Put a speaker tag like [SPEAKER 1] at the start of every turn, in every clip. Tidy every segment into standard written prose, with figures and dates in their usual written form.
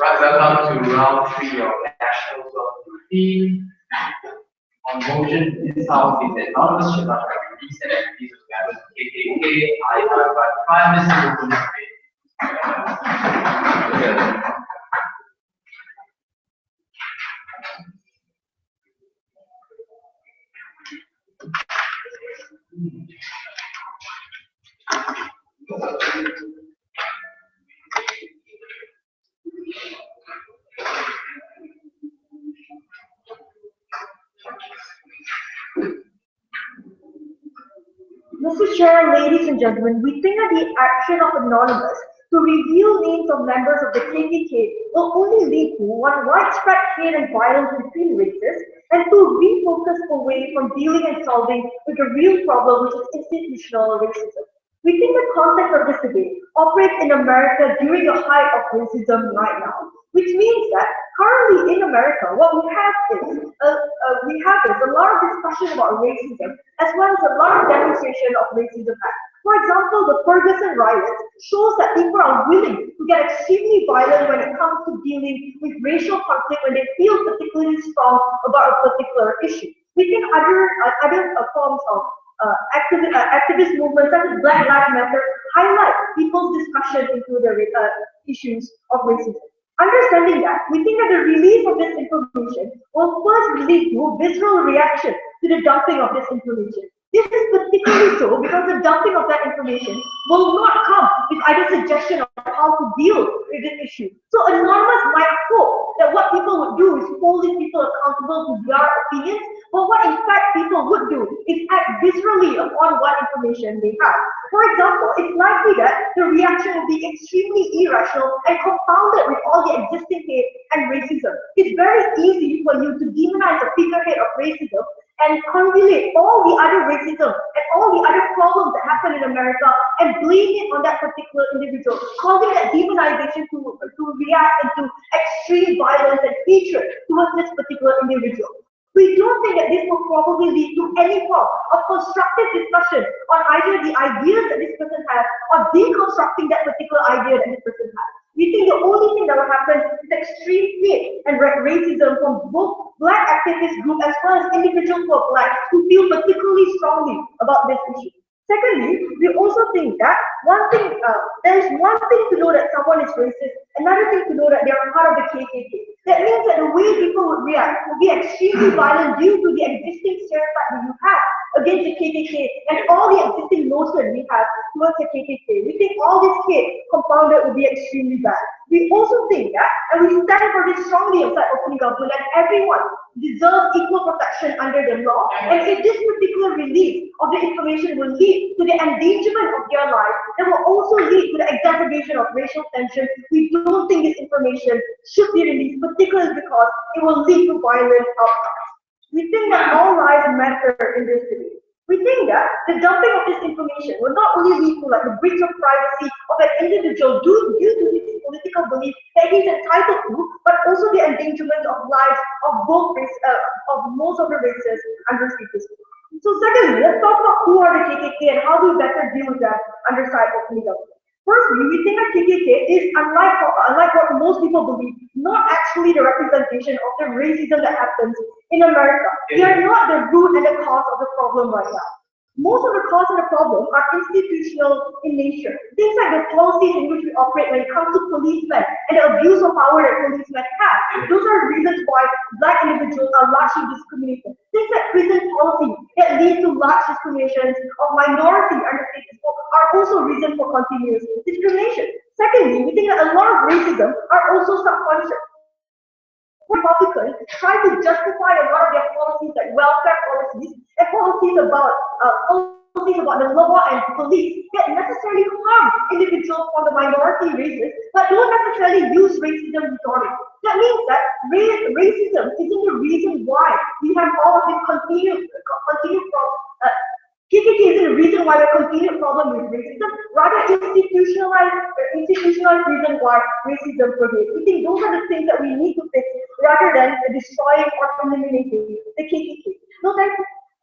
[SPEAKER 1] Right, welcome to round 3 of National 1215. On motion, this house is autonomous, should not release and activities of members of KKK, IIUM, Prime Minister of
[SPEAKER 2] Mr. Chair, ladies and gentlemen, we think that the action of Anonymous to reveal names of members of the KKK will only lead to one widespread hate and violence between races and to refocus away from dealing and solving with the real problem, which is institutional racism. We think the context of this debate operates in America during the height of racism right now, which means that currently in America, what we have is a lot of discussion about racism as well as a lot of demonstration of racism act. For example, the Ferguson riots shows that people are willing to get extremely violent when it comes to dealing with racial conflict when they feel particularly strong about a particular issue. We think other forms of activist movements such as Black Lives Matter highlight people's discussion into the issues of racism. Understanding that, we think that the release of this information will first lead to visceral reaction to the dumping of this information. This is particularly so because the dumping of that information will not come with either suggestion of how to deal with this issue. So Anonymous might hope that what people would do is hold these people accountable to their opinions, but what in fact people would do is act viscerally upon what information they have. For example, it's likely that the reaction will be extremely irrational and compounded with all the existing hate and racism. It's very easy for you to demonize the figurehead of racism and convolute all the other racism and all the other problems that happen in America and blame it on that particular individual, causing that demonization to react into extreme violence and hatred towards this particular individual. We don't think that this will probably lead to any form of constructive discussion on either the ideas that this person has or deconstructing that particular idea that this person has. We think the only thing that will happen is extreme hate and racism from both Black activist groups as well as individuals who are Black who feel particularly strongly about this issue. Secondly, we also think that there is one thing to know that someone is racist, another thing to know that they are part of the KKK. That means that the way people would react will be extremely violent due to the existing stereotype that you have against the KKK and all the existing notion we have towards the KKK. We think all this hate compounded will be extremely bad. We also think that, and we stand for this strongly inside opening government, that everyone deserves equal protection under the law, and if this particular release of the information will lead to the endangerment of their lives, that will also lead to the exacerbation of racial tension, we don't think this information should be released, particularly because it will lead to violent outcomes. We think that all lives matter in this debate. We think that the dumping of this information will not only lead to like the breach of privacy of an individual due to his political belief that he's entitled to, but also the endangerment of lives of both of most of the races under status quo. So secondly, let's talk about who are the KKK and how do we better deal with them under side opening government. Firstly, we think that KKK is, unlike what most people believe, not actually the representation of the racism that happens in America. They are not the root and the cause of the problem right now. Most of the cause of the problem are institutional in nature. Things like the policies in which we operate when it comes to policemen and the abuse of power that policemen have. Those are reasons why Black individuals are largely discriminated. Things like prison policy that lead to large discriminations of minority undertakers are also reasons for continuous discrimination. Secondly, we think that a lot of racism are also subconscious. Republicans try to justify a lot of their policies like welfare policies and policies about the law and police that necessarily harm individuals from the minority races but don't necessarily use racism rhetoric. That means that racism isn't the reason why we have all of this continued KKK isn't the reason why we continue problem with racism, rather institutionalized reason why racism pervades. We think those are the things that we need to fix rather than destroying or eliminating the KKK. No,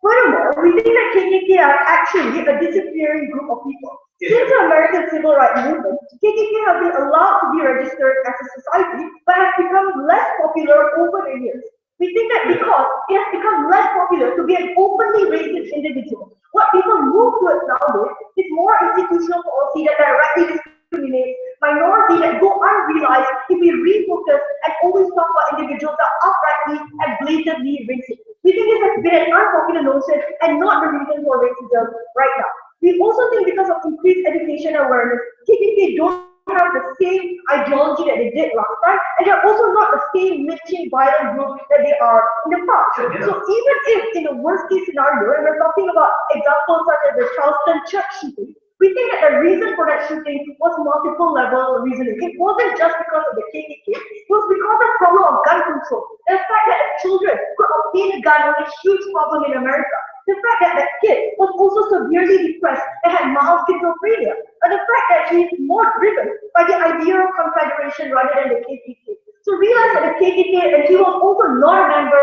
[SPEAKER 2] furthermore, we think that KKK are actually a disappearing group of people. Since the American Civil Rights Movement, KKK have been allowed to be registered as a society, but have become less popular over the years. We think that because it has become less popular to be an openly racist individual, what people move towards nowadays is more institutional policy that directly discriminates minorities that go unrealized if we refocus and always talk about individuals that are uprightly and blatantly racist. We think this has been an unpopular notion and not the reason for racism right now. We also think because of increased education awareness, KKK don't have the same ideology that they did last time, and they're also not the same lynching violent group that they are in the past. So even if in the worst case scenario, and we're talking about examples such as the Charleston church shooting, we think that the reason for that shooting was multiple level reasoning. It wasn't just because of the KKK, it was because of the problem of gun control. The fact that children could obtain a gun was a huge problem in America. The fact that that kid was also severely depressed and had mild schizophrenia. And the fact that he is more driven by the idea of confederation rather than the KKK. So realize that the KKK, and he was also not a member,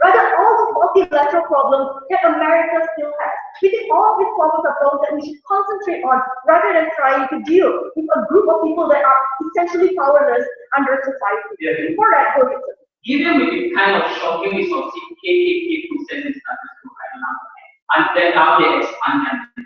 [SPEAKER 2] rather all the multilateral problems that America still has. We think all of these problems are problems that we should concentrate on rather than trying to deal with a group of people that are essentially powerless under society. For that, go ahead.
[SPEAKER 1] Even with the kind of shocking results KKK processes started to right now, and then how they expand and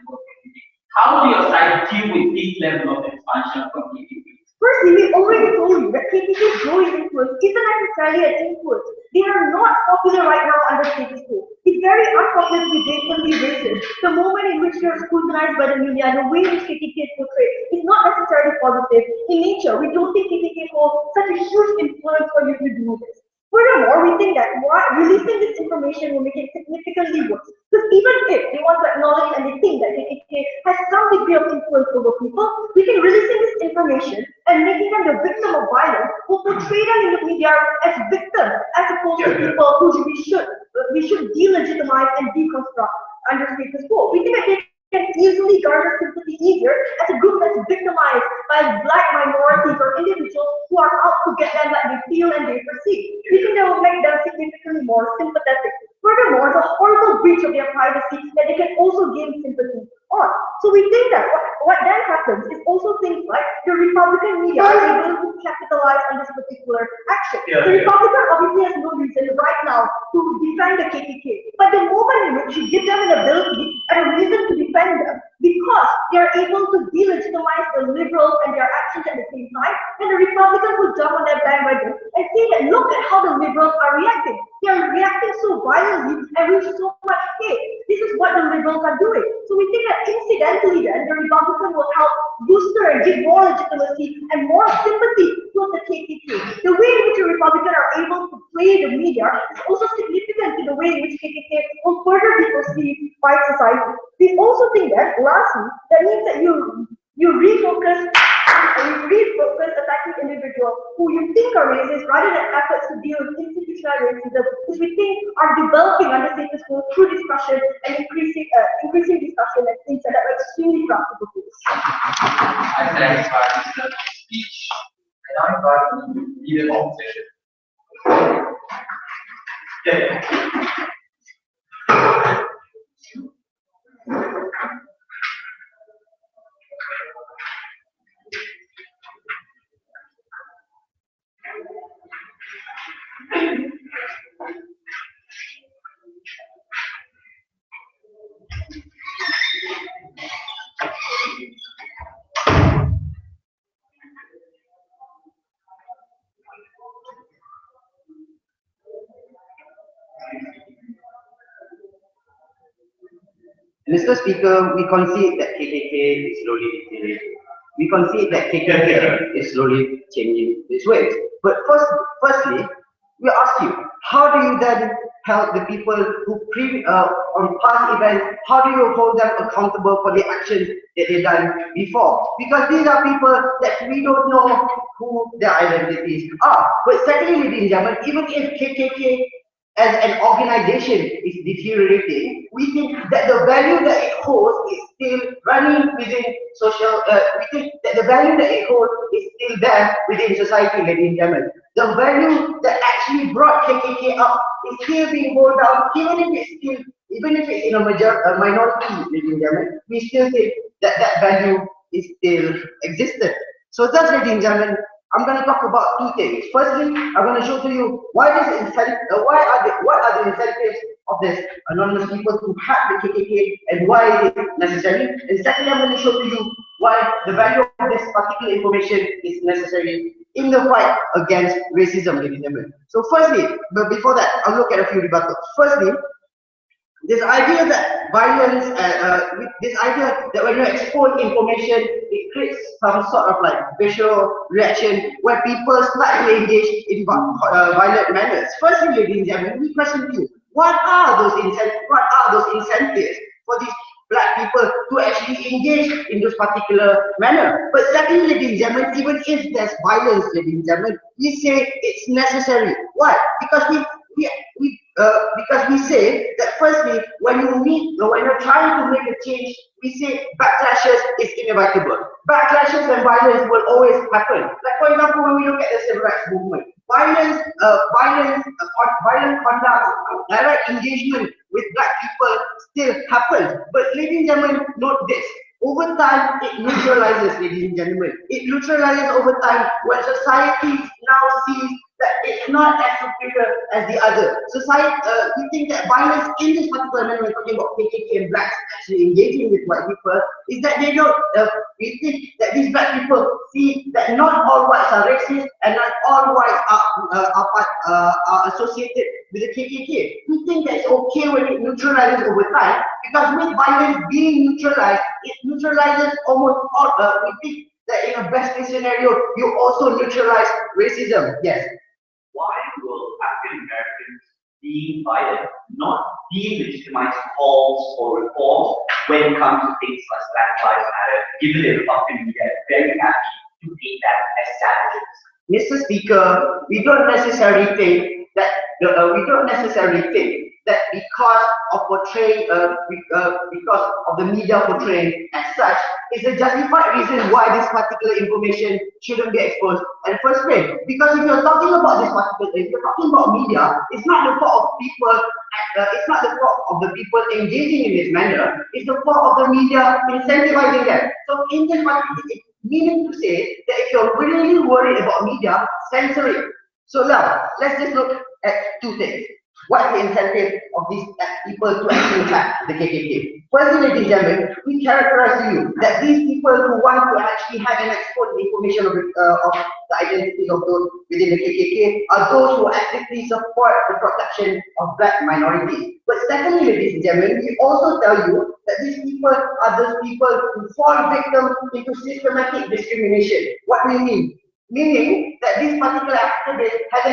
[SPEAKER 1] how do your side deal with this level of expansion from KKK?
[SPEAKER 2] Firstly, we already told you that KKK's growing influence isn't necessarily an influence. They are not popular right now under status quo. It's very unpopular to be blatantly racist. The moment in which you're scrutinized by the media, the way in which KKK is portrayed is not necessarily positive. In nature, we don't think KKK holds such a huge influence for you to do this. Furthermore, we think that releasing this information will make it significantly worse. Because even if they want to acknowledge and they think that KKK has some degree of influence over people, we think releasing this information and making them the victim of violence will portray them in the media as victims, as opposed to people who we should delegitimize and deconstruct under status quo. We think that they can easily garner sympathy easier as a group that's victimized by black minorities or individuals who are out to get them like they feel and they perceive. We think that will make them significantly more sympathetic. Furthermore, the horrible breach of their privacy that they can also gain sympathy on. So we think that what then happens is also things like the Republican media are able to capitalize on this particular action. The Republican obviously has no reason right now to defend the KKK, but the moment in which you give them an ability and a reason to defend them, because they're able to delegitimize the liberals and their actions at the same time, then the Republicans will jump on that bandwagon and say that look at how the liberals are reacting. They're reacting so violently and with so much hate. This is what the liberals are doing. So we think that incidentally then, the Republican will help booster and give more legitimacy and more sympathy towards the KKK. The way in which the Republicans are able to play the media is also significant to the way in which KKK will further be perceived by society. We also think that, lastly, that means that you refocus attacking individuals who you think are racist rather than efforts to deal with institutional racism, which we think are developing under status quo through discussion and increasing discussion and things that are extremely practical tools.
[SPEAKER 1] I thank the speech, and I invite the leader of the session.
[SPEAKER 3] Mr. Speaker, we concede that KKK is slowly deteriorating. We concede that KKK is slowly changing its ways. But firstly, we ask you, how do you then help the people who on past events, how do you hold them accountable for the actions that they've done before? Because these are people that we don't know who their identities are. But secondly, ladies and gentlemen, even if KKK as an organization is deteriorating, we think that the value that it holds is still running within social, we think that the value that it holds is still there within society, ladies and gentlemen. The value that actually brought KKK up is still being held down, even if it's still even if it's in a minority, ladies and gentlemen, we still think that that value is still existed. So thus, ladies and gentlemen, I'm going to talk about two things. Firstly, I'm going to show to you what are the incentives of this anonymous people to hack the KKK and why it is necessary. And secondly, I'm going to show to you why the value of this particular information is necessary in the fight against racism, ladies and gentlemen. So firstly, but before that, I'll look at a few rebuttals. Firstly, this idea that violence, this idea that when you expose information, it creates some sort of like visual reaction where people slightly engage in violent manners. Firstly, ladies and gentlemen, we question you: what are those incentives for these black people to actually engage in this particular manner? But secondly, ladies and gentlemen, even if there's violence, ladies and gentlemen, we say it's necessary. Why? Because we say that firstly, when you're trying to make a change, we say backlashes is inevitable. Backlashes and violence will always happen. Like for example, when we look at the civil rights movement, violent conduct, direct engagement with black people still happens. But ladies and gentlemen, note this. Over time, it neutralizes, ladies and gentlemen. It neutralizes over time when society now sees that it's not as superior as the other. Society, we think that violence in this particular manner, we're talking about KKK and blacks actually engaging with white people, is that they don't, we think that these black people see that not all whites are racist and not all whites are associated with the KKK. We think that it's okay when it neutralizes over time, because with violence being neutralized, it neutralizes almost all, we think that in a best case scenario, you also neutralize racism. Yes.
[SPEAKER 1] Why will African Americans being violent not delegitimize calls for reforms when it comes to things like Black Lives Matter, given the Republican media is very happy to paint that as savages?
[SPEAKER 3] Mr. Speaker, we don't necessarily think that because of portraying, because of the media portraying as such, is a justified reason why this particular information shouldn't be exposed in the first place. Because if you're talking about this particular thing, if you're talking about media, it's not the fault of people. It's not the fault of the people engaging in this manner. It's the fault of the media incentivizing them. So in this particular, meaning to say that if you're really worried about media, censor it. So now, let's just look at two things. What's the incentive of these people to actually attack the KKK? Firstly, ladies and gentlemen, we characterize to you that these people who want to actually have and export the information of the identities of those within the KKK are those who actively support the protection of black minorities. But secondly, ladies and gentlemen, we also tell you that these people are those people who fall victim into systematic discrimination. What do you mean? Meaning that this particular activist has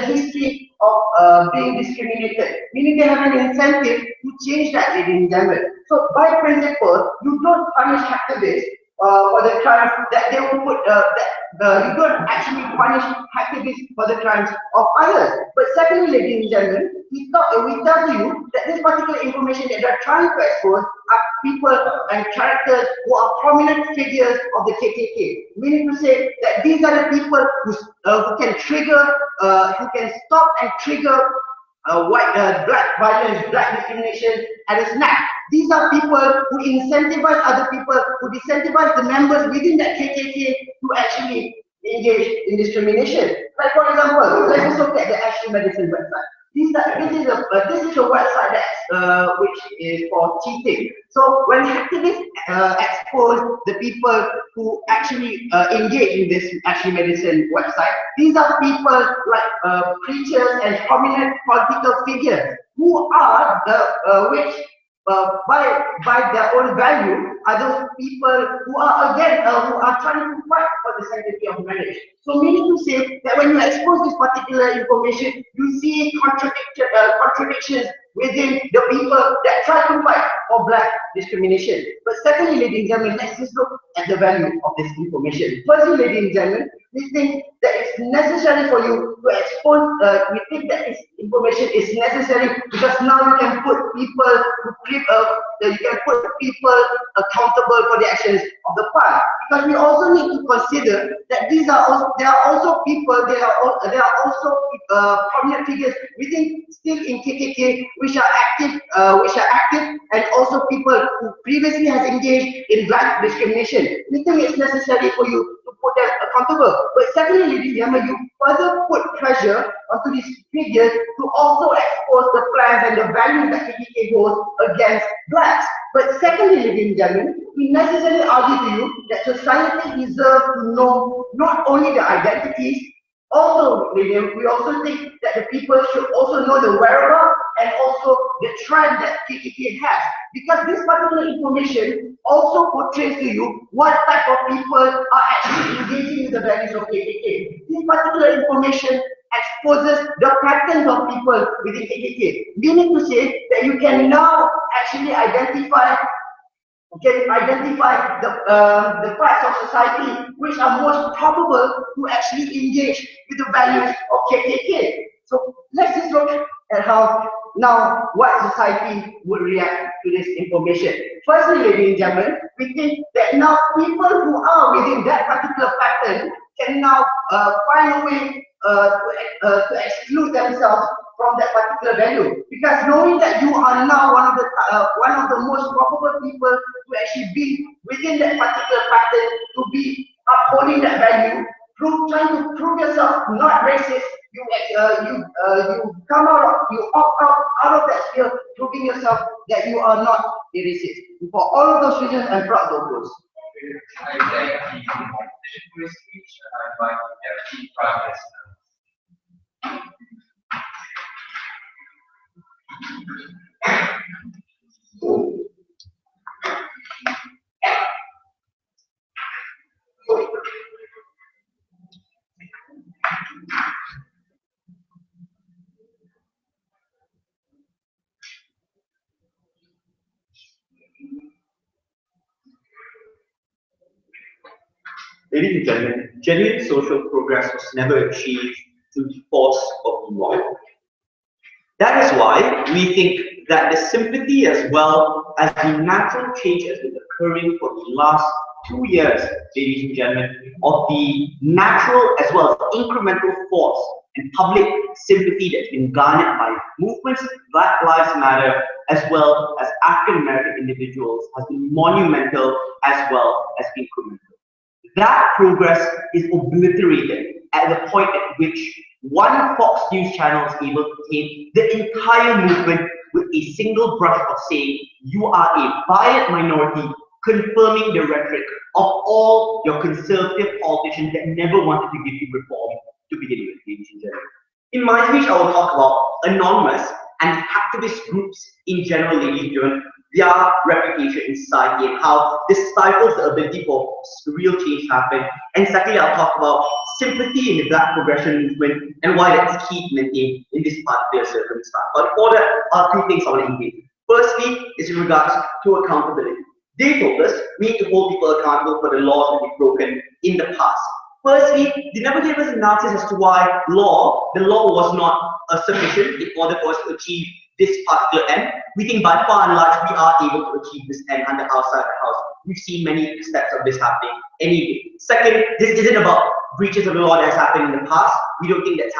[SPEAKER 3] a history of being discriminated. Meaning they have an incentive to change that, ladies and gentlemen. So by principle, you don't punish activists for the crimes that they will put, you don't actually punish activists for the crimes of others. But secondly, ladies and gentlemen, we tell you that this particular information that they're trying to expose are people and characters who are prominent figures of the KKK. Meaning to say that these are the people who can trigger, who can stop and trigger black violence, black discrimination at a snap. These are people who incentivize other people, who incentivize the members within that KKK to actually engage in discrimination. Like for example, let's just look at the Ashley Madison website. This is a website that's which is for cheating. So when activists expose the people who actually engage in this Ashley Madison website, these are people like preachers and prominent political figures who are the by their own value are those people who are again who are trying to fight for the sanctity of marriage. So meaning to say that when you expose this particular information, you see contradictions within the people that try to fight for black discrimination. But secondly, ladies and gentlemen, let's just look at the value of this information. Firstly, ladies and gentlemen, we think that it's necessary for you to expose, we think that this information is necessary because now you can put people accountable for the actions of the past. Because we also need to consider that there are also people, there are also prominent figures within still in KKK, which which are active, and also people who previously has engaged in black discrimination. We think it's necessary for you to put them accountable. But secondly, ladies and gentlemen, you further put pressure onto these figures to also expose the plans and the values that KKK holds against blacks. But secondly, ladies and gentlemen, we necessarily argue to you that society deserves to know not only the identities, also, we also think that the people should also know the whereabouts and also the trend that KKK has. Because this particular information also portrays to you what type of people are actually engaging with the values of KKK. This particular information exposes the patterns of people within KKK. Meaning to say that you can now actually identify the parts of society which are most probable to actually engage with the values of KKK. So let's just look at how now what society would react to this information. Firstly, ladies and gentlemen, we think that now people who are within that particular pattern can now find a way to exclude themselves from that particular value, because knowing that you are now one of the most probable people to actually be within that particular pattern, to be upholding that value, trying to prove yourself not racist, you opt out of that sphere, proving yourself that you are not a racist. For all of those reasons, I'm proud of those.
[SPEAKER 1] I thank the speech. I invite the chief prime minister.
[SPEAKER 4] Ladies and gentlemen, genuine social progress was never achieved through the force of law. That is why we think that the sympathy as well as the natural change has been occurring for the last 2 years, ladies and gentlemen, of the natural as well as incremental force and public sympathy that's been garnered by movements, Black Lives Matter, as well as African American individuals, has been monumental as well as incremental. That progress is obliterated at the point at which one Fox News channel is able to paint the entire movement with a single brush of saying you are a violent minority, confirming the rhetoric of all your conservative politicians that never wanted to give you reform to begin with, ladies and gentlemen. In my speech, I will talk about anonymous and activist groups in general, ladies and gentlemen, their reputation in society and how this stifles the ability for real change to happen. And secondly, I'll talk about sympathy in the Black progression movement and why that's key to maintain in this particular circumstance. But before that, are two things I want to engage with. Firstly, is in regards to accountability. They told us we need to hold people accountable for the laws that we've broken in the past. Firstly, they never gave us analysis as to why the law was not sufficient in order for us to achieve this particular end. We think by far and large we are able to achieve this end under our side of the house. We've seen many steps of this happening anyway. Second, this isn't about breaches of the law that has happened in the past. We don't think that's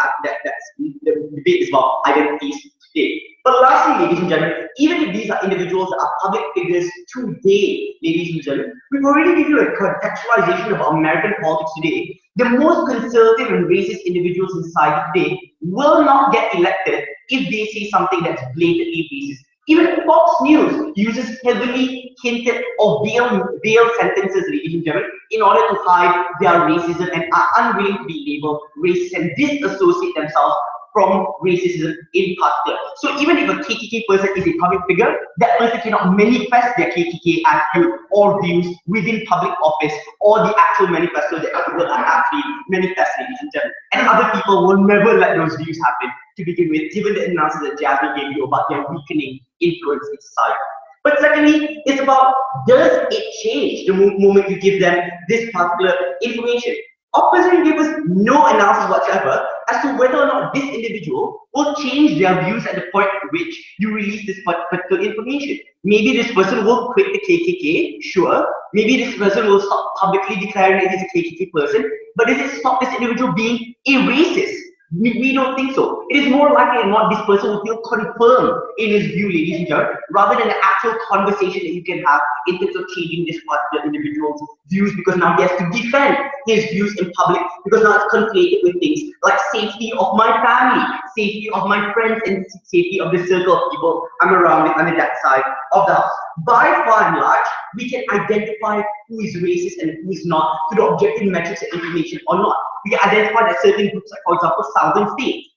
[SPEAKER 4] the debate is about identities today. But lastly, ladies and gentlemen, even if these are individuals that are public figures today, ladies and gentlemen, we've already given you a contextualization of American politics today. The most conservative and racist individuals in society today will not get elected if they say something that's blatantly racist. Even Fox News uses heavily hinted or veiled sentences, ladies and gentlemen, in order to hide their racism and are unwilling to be labeled racist and disassociate themselves from racism in particular. So even if a KKK person is a public figure, that person cannot manifest their KKK attitude or views within public office or the actual manifesto that people are actually manifesting, ladies and gentlemen. And other people will never let those views happen to begin with, given the analysis that Jasmine gave you about their weakening influence in society. But secondly, it's about, does it change the moment you give them this particular information? Opposition gave us no analysis whatsoever as to whether or not this individual will change their views at the point at which you release this particular information. Maybe this person will quit the KKK, sure. Maybe this person will stop publicly declaring that he's a KKK person, but does it stop this individual being a racist?
[SPEAKER 3] We don't think so. It is more likely than not this person will feel confirmed in his view, ladies and gentlemen, rather than an actual conversation that you can have in terms of changing this particular individual's views, because now he has to defend his views in public, because now it's conflated with things like safety of my family, safety of my friends, and safety of the circle of people I'm around under that side of the house. By far and large, we can identify who is racist and who is not through the objective metrics of information or not. We identify that certain groups, like for example, southern states,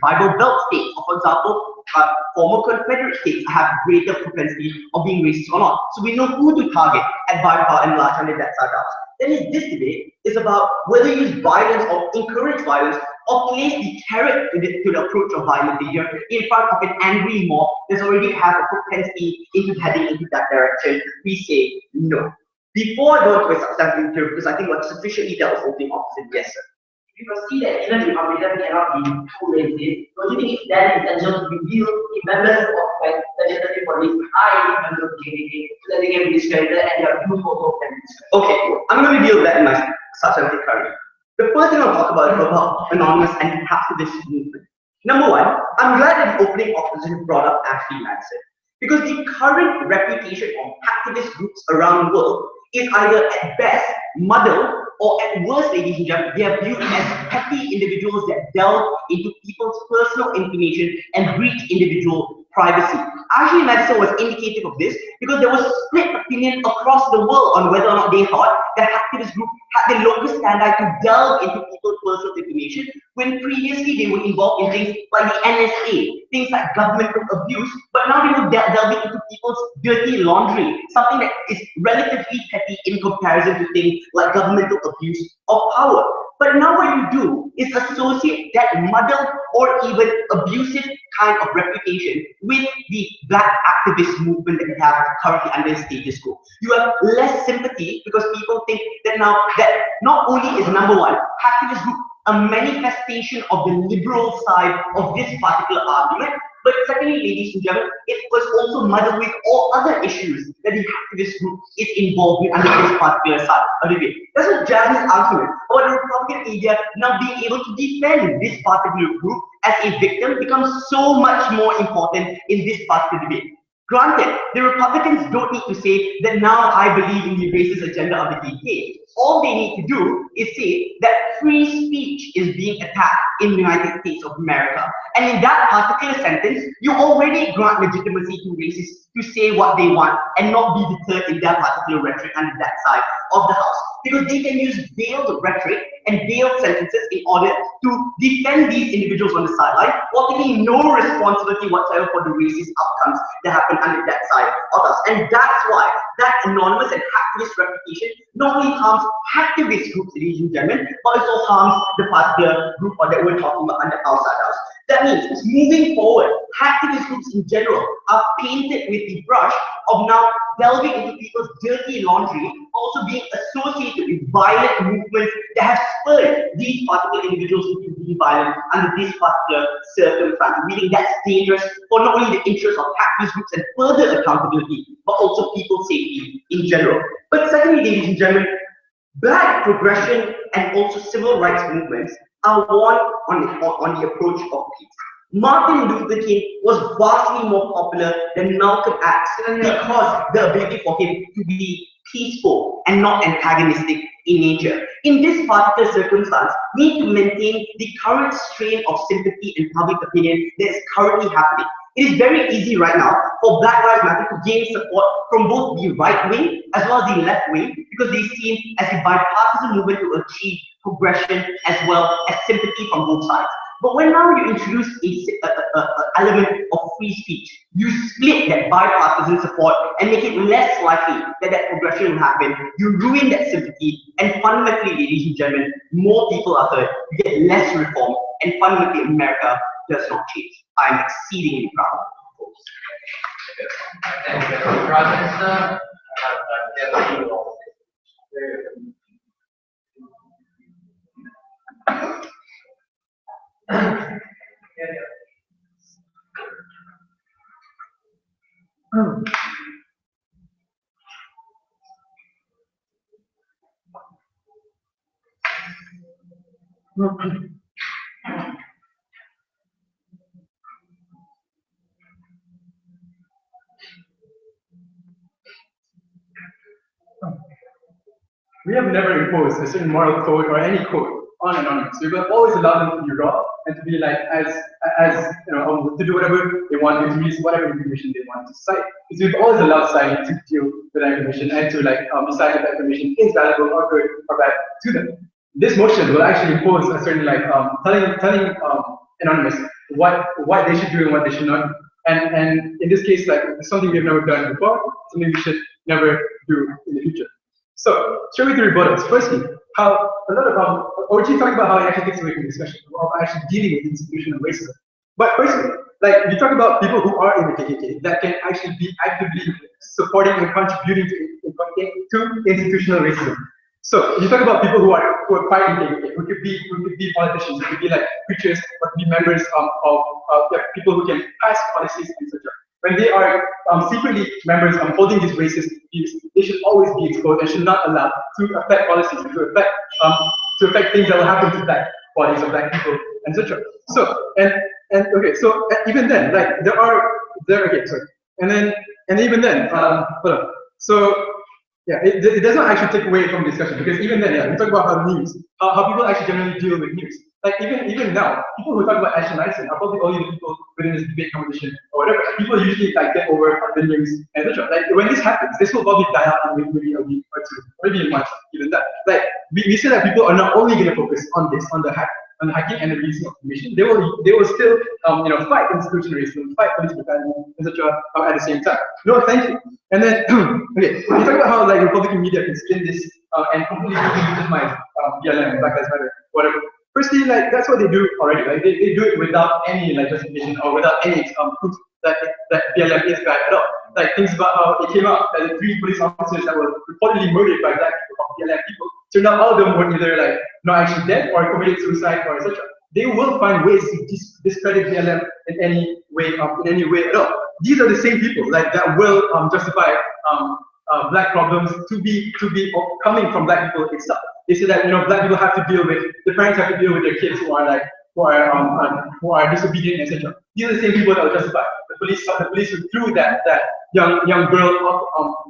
[SPEAKER 3] Bible Belt states, or for example, former Confederate states have greater propensity of being racist or not. So we know who to target at by far and large under that side of the house. Then this debate is about whether you use violence or encourage violence or place deterrent to the approach of violence in front of an angry mob that's already have a propensity into heading into that direction. We say no. Before I go into a substantive interview, because I think we're sufficiently dealt with the opposite, yes, sir.
[SPEAKER 1] We can see that even the Republican cannot be too lazy. Don't you think it's then essential to reveal the members of the legislative bodies are members of the KKK so that they can be discredited and their views also can be discredited?
[SPEAKER 3] Okay, I'm going to reveal that in my substantive currently. The first thing I'll talk about is about anonymous anti-activist movement. Number one, I'm glad that the opening opposition brought up Ashley Madison, because the current reputation of activist groups around the world is either at best muddled, or at worst, ladies and gentlemen, they are viewed as petty individuals that delve into people's personal information and breach individual privacy. Ashley Madison was indicative of this because there was split opinion across the world on whether or not they thought that activist group had the locus standi to delve into people's personal information, when previously they were involved in things like the NSA, things like governmental abuse, but now they were delving into people's dirty laundry, something that is relatively petty in comparison to things like governmental abuse of power. But now what you do is associate that muddled or even abusive kind of reputation with the black activist movement that we have currently under the status quo. You have less sympathy because people think that now that not only is number one, activist group a manifestation of the liberal side of this particular argument, but secondly, ladies and gentlemen, it was also muddled with all other issues that the activist group is involved with under this particular side of the debate. That's what Jasmine's argument about the Republican media now being able to defend this particular group as a victim becomes so much more important in this particular debate. Granted, the Republicans don't need to say that now I believe in the racist agenda of the KKK. All they need to do is say that free speech is being attacked in the United States of America. And in that particular sentence, you already grant legitimacy to racists to say what they want and not be deterred in that particular rhetoric under that side of the house. Because they can use veiled rhetoric and veiled sentences in order to defend these individuals on the sideline while taking no responsibility whatsoever for the racist outcomes that happen under that side of us. And that's why that anonymous and hacktivist reputation not only harms hacktivist groups, ladies and gentlemen, but also harms the particular group that we're talking about under our side house. That means, moving forward, hacktivist groups in general are painted with the brush of now delving into people's dirty laundry, also being associated with violent movements that have spurred these particular individuals into being violent under this particular circumstance. We think that's dangerous for not only the interests of hacktivist groups and further accountability, but also people's safety in general. But secondly, ladies and gentlemen, black progression and also civil rights movements are one on the approach of peace. Martin Luther King was vastly more popular than Malcolm X because the ability for him to be peaceful and not antagonistic in nature. In this particular circumstance, we need to maintain the current strain of sympathy and public opinion that is currently happening. It is very easy right now for Black Lives Matter to gain support from both the right wing as well as the left wing because they seem as a bipartisan movement to achieve progression as well as sympathy from both sides. But when now you introduce an element of free speech, you split that bipartisan support and make it less likely that that progression will happen. You ruin that sympathy, and fundamentally, ladies and gentlemen, more people are hurt. You get less reform, and fundamentally, America does not change. I am exceedingly proud of this.
[SPEAKER 1] Thank you, Prime Minister.
[SPEAKER 5] we have never imposed a certain moral code or any code on anonymous. We've always allowed them to be raw and to be like as you know, to do whatever they want and to use whatever information they want to cite. Because we've always allowed society to deal with that information and to like decide if that information is valuable or good or bad to them. This motion will actually impose a certain like telling anonymous what they should do and what they should not do. And in this case, like it's something we've never done before, something we should never do in the future. So, show me the rebuttals. Firstly, how a lot of OG talked about how it actually takes away from the discussion of actually dealing with institutional racism. But personally, like you talk about people who are in the KKK that can actually be actively supporting and contributing to institutional racism. So you talk about people who are fighting KKK, who could be politicians, who could be like preachers, or could be members of people who can pass policies, etc. When they are secretly members holding these racist views, they should always be exposed and should not allow to affect policies and to affect things that will happen to black bodies or black people, etc. So okay, so even then, like and even then, hold on. So yeah, it does not actually take away from discussion because even then, yeah, we talk about how news, how people actually generally deal with news. Like even now, people who talk about Ashton Nyson are probably only the people within this debate competition or whatever. People usually like get over the news and etc. Like when this happens, this will probably die out in maybe a week or two, maybe a month, even that. Like we say that people are not only going to focus on this, on the hacking and the releasing of information. They will still fight institutional racism, fight police brutality, etc. At the same time. No, thank you. And then okay, you talk about how like Republican media can spin this and completely legitimize BLM, Black Lives Matter, whatever. Firstly, like that's what they do already. Like they do it without any like justification or without any proof that BLM is bad at all. Like things about how it came out that the 3 police officers that were reportedly murdered by black people, BLM people, turned out all of them were either like not actually dead or committed suicide or etc. They will find ways to discredit BLM in any way at all. These are the same people like that will justify black problems to be coming from black people itself. They say that black people have to deal with the parents have to deal with their kids who are disobedient, etc. These are the same people that will justify the police who threw that young girl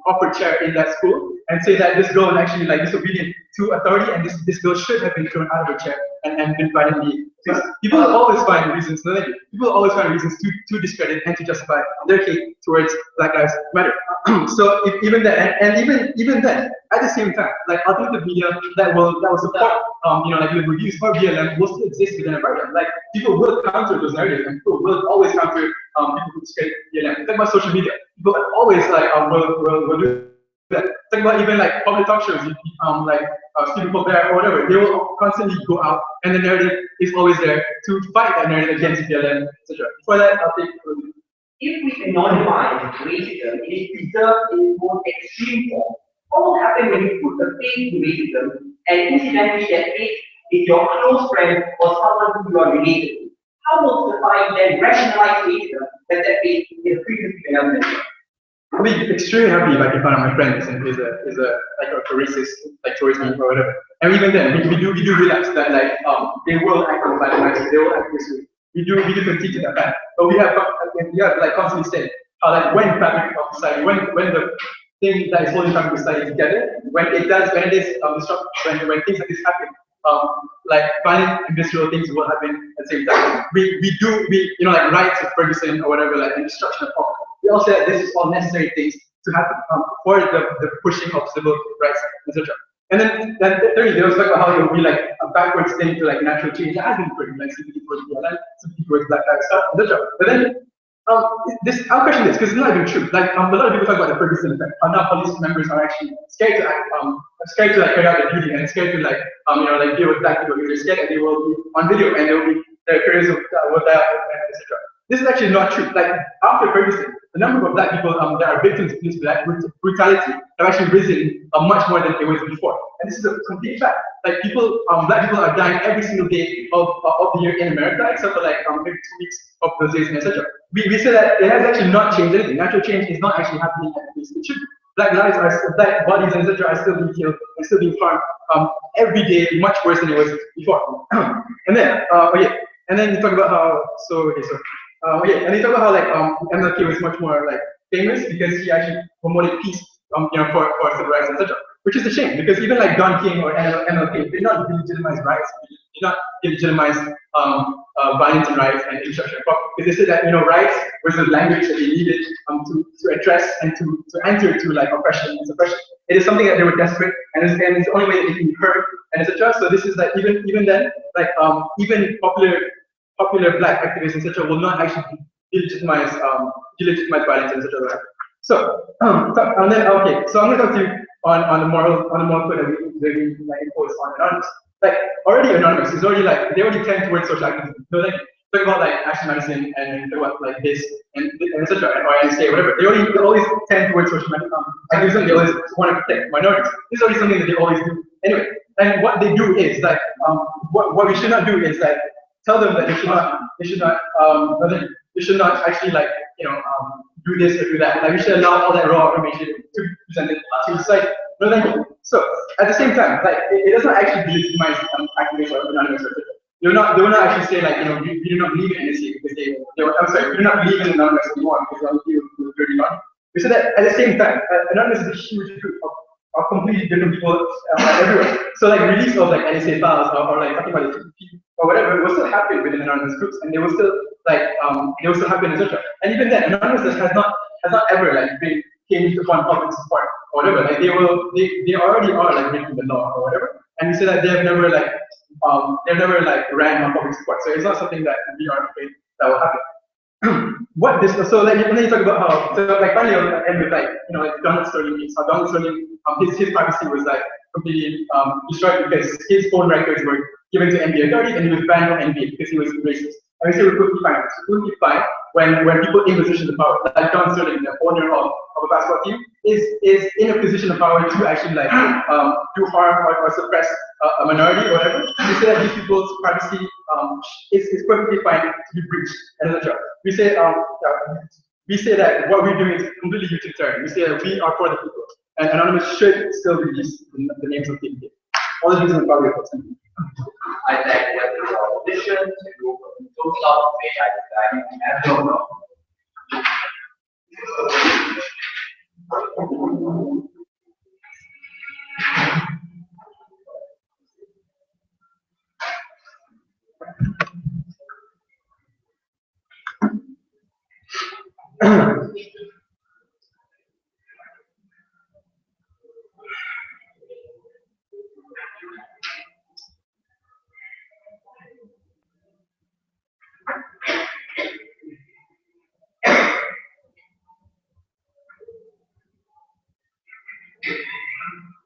[SPEAKER 5] off her chair in that school and say that this girl is actually like disobedient to authority and this girl should have been thrown out of her chair and been violently. People always find reasons. People always find reasons to discredit and to justify their hate towards Black Lives Matter. So even then, and even then, at the same time, like alternative media that will support like the reviews for BLM will still exist within a environment. Like people will counter those narratives and people will always counter people who discredit BLM. Think about social media. People always like will do that. Think about even like public talk shows, like Stephen Colbert or whatever. They will constantly go out, and the narrative is always there to fight that narrative against BLM, etc. For that, I'll take.
[SPEAKER 1] If we anonymize racism, it is preserved in its most extreme form. What will happen when you put a face to racism and incidentally that face is your close friend or someone who you are related to? How will society then rationalize racism when that face is previously another member?
[SPEAKER 5] I'll be extremely happy if I can find out my friend is a racist like towards me or whatever. And even then, we do realize that like they will act on violence, they will act this way. We do critique that fact. But we have like constantly said how like when fabric of society, when the thing that is holding fabric of society together, when it is disrupted, when things like this happen, like violent and visceral things will happen at the same time. We like riots of Ferguson or whatever, like and destruction of property. We also say that this is all necessary things to happen for the pushing of civil rights, etc. And then thirdly, they also talk about how it will be like a backwards thing to like natural change. It has been pretty like sympathy towards BLM, sympathy towards Black Lives Matter, etc. But then I'll question this because it's not even true. Like a lot of people talk about the Ferguson effect. How now police members are actually scared to act, scared to like carry out their duty and scared to like like deal with black people because they're scared that they will be on video and their careers will die out, etc. This is actually not true. Like after Ferguson, the number of black people that are victims of police brutality have actually risen much more than it was before. And this is a complete fact. Like black people are dying every single day of the year in America, except for like maybe 2 weeks of those days, etc. We say that it has actually not changed anything. Natural change is not actually happening at the pace it should be. Black bodies, etc. are still being killed and still being harmed every day, much worse than it was before. And then and then you talk about how and they talk about how like MLK was much more like famous because he actually promoted peace for civil rights, etc. which is a shame because even like Don King or MLK, they not delegitimize riots, they not delegitimize violence and riots and infrastructure, because they said that riots was the language that they needed to address and to answer to like oppression and suppression. It is something that they were desperate, and it's the only way they can be heard, and etc. So this is like even then, like even popular black activists etc. will not actually delegitimize violence and etc. So and then okay, so I'm gonna talk to you on the moral code that we like impose on Anonymous. Like already Anonymous is already like they already tend towards social activism. So like talk about like Ashley Madison and talk about like this and etc. or NSA whatever. They always tend towards social activism. They always want to protect minorities. This is already something that they always do. Anyway, and what they do is like what we should not do is like tell them that they should not actually like do this or do that. Like we should allow all that raw information to be presented to society. No, thank you. So at the same time, like it does not actually delegitimize activists or Anonymous or they will not actually say like we do not believe in NSA because I'm sorry, we do not believe in Anonymous anymore because we're dirty not. We said that at the same time, Anonymous is a huge group of completely different people everywhere. So like release of like NSA files or like talking about the TPP or whatever will still happen within Anonymous groups, and they will still like they will still happen, etc. And even then, Anonymous has not ever like been changed upon public support or whatever. Like they already are like breaking the law or whatever. And we say that they've never like ran on public support. So it's not something that we are afraid that will happen. So like when you talk about how like finally I'll end with like like Donald Sterling case. How Donald Sterling his privacy was like completely destroyed because his phone records were given to NBA authorities and he was banned from NBA because he was racist. And we say we're completely fine. So completely fine when people in position of power, like Don Sterling, the owner of a basketball team, is in a position of power to actually like do harm or suppress a minority or whatever. We say that these people's privacy is perfectly fine to be breached, etc. We say that what we're doing is completely utilitarian. We say that we are for the people, and Anonymous should still release the names of people. All the reasons why we're
[SPEAKER 1] I thank you for your audition to go from social AI design and don't know.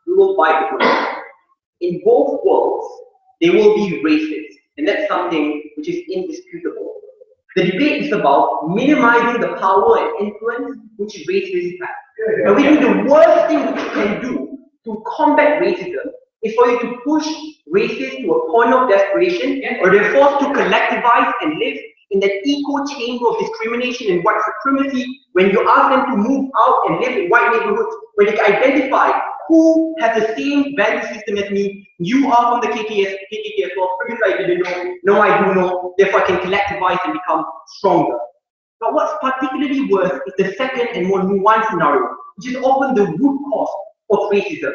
[SPEAKER 3] We will fight the world. In both worlds, there will be races, and that's something which is indisputable. The debate is about minimizing the power and influence which races have. And we think the worst thing you can do to combat racism is for you to push races to a point of desperation, or they're forced to collectivize and live in that echo chamber of discrimination and white supremacy when you ask them to move out and live in white neighborhoods where they can identify who has the same value system as me. You are from the KKK as well. I didn't know. No, I do know. Therefore, I can collectivize and become stronger. But what's particularly worse is the second and more nuanced scenario, which is often the root cause of racism.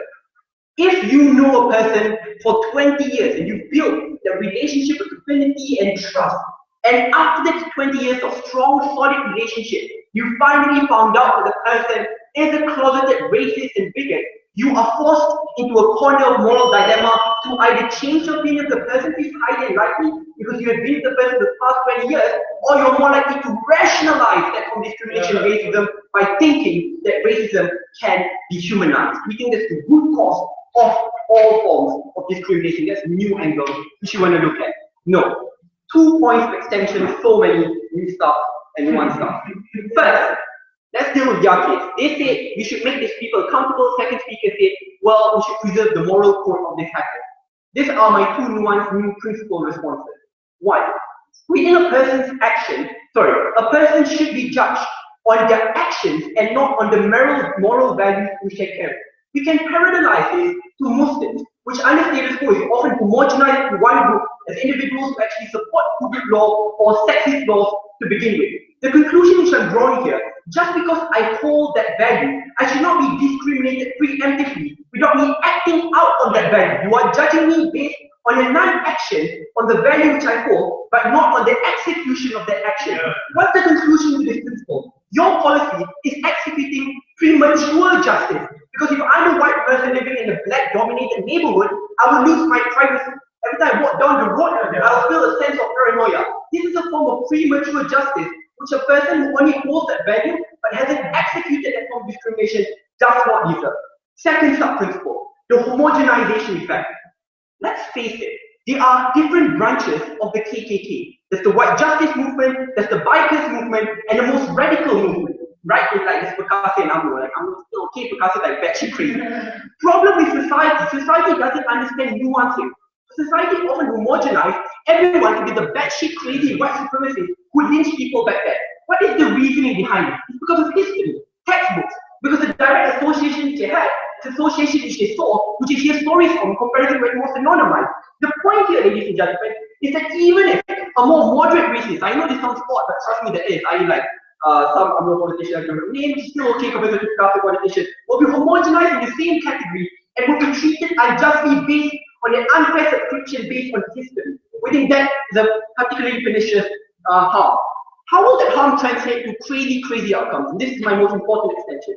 [SPEAKER 3] If you know a person for 20 years and you build the relationship of affinity and trust, and after that 20 years of strong, solid relationship, you finally found out that the person is a closeted racist and bigot, you are forced into a corner of moral dilemma to either change your opinion of the person who is highly unlikely because you have been with the person for the past 20 years, or you're more likely to rationalize that from discrimination and racism by thinking that racism can be humanized. We think that's the root cause of all forms of discrimination. That's a new angle which you want to look at. No. 2 points of extension, so many new stuff and nuanced stuff. First, let's deal with their case. They say we should make these people accountable. Second speaker said, well, we should preserve the moral code of this hacker. These are my two nuanced new principle responses. One, within a person's action, a person should be judged on their actions and not on the moral values which they carry. We can parallelize this to Muslims, which under status quo is often homogenized to one group as individuals who actually support Qutb law or sexist laws to begin with. The conclusion which I'm drawing here, just because I hold that value, I should not be discriminated preemptively without me acting out on that value. You are judging me based on a non-action on the value which I hold, but not on the execution of that action. What's the conclusion to this principle? Your policy is executing premature justice. Because if I'm a white person living in a black-dominated neighborhood, I will lose my privacy. Every time I walk down the road, I'll feel a sense of paranoia. This is a form of premature justice, which a person who only holds that value but hasn't executed that form of discrimination does not deserve. Second sub-principle, the homogenization effect. Let's face it, there are different branches of the KKK. There's the white justice movement, there's the bikers movement, and the most radical movement. Right, with like this Perkasa and Amro, like I'm still okay, Perkasa like batshit crazy. Problem with society, society doesn't understand nuances. Society often homogenized everyone to be the batshit crazy white supremacists who lynched people back then. What is the reasoning behind it? It's because of history, textbooks, because the direct association which they had, the association which they saw, which they hear stories from, compared with what's anonymized. The point here, ladies and gentlemen, is that even if a more moderate racist, I know this sounds odd, but trust me, there is. I like some other politicians, I don't know names, still okay compared to the politician, will be homogenized in the same category and will be treated unjustly based on an unfair subscription based on history. We think that is a particularly pernicious harm. How will that harm translate to crazy outcomes? And this is my most important extension.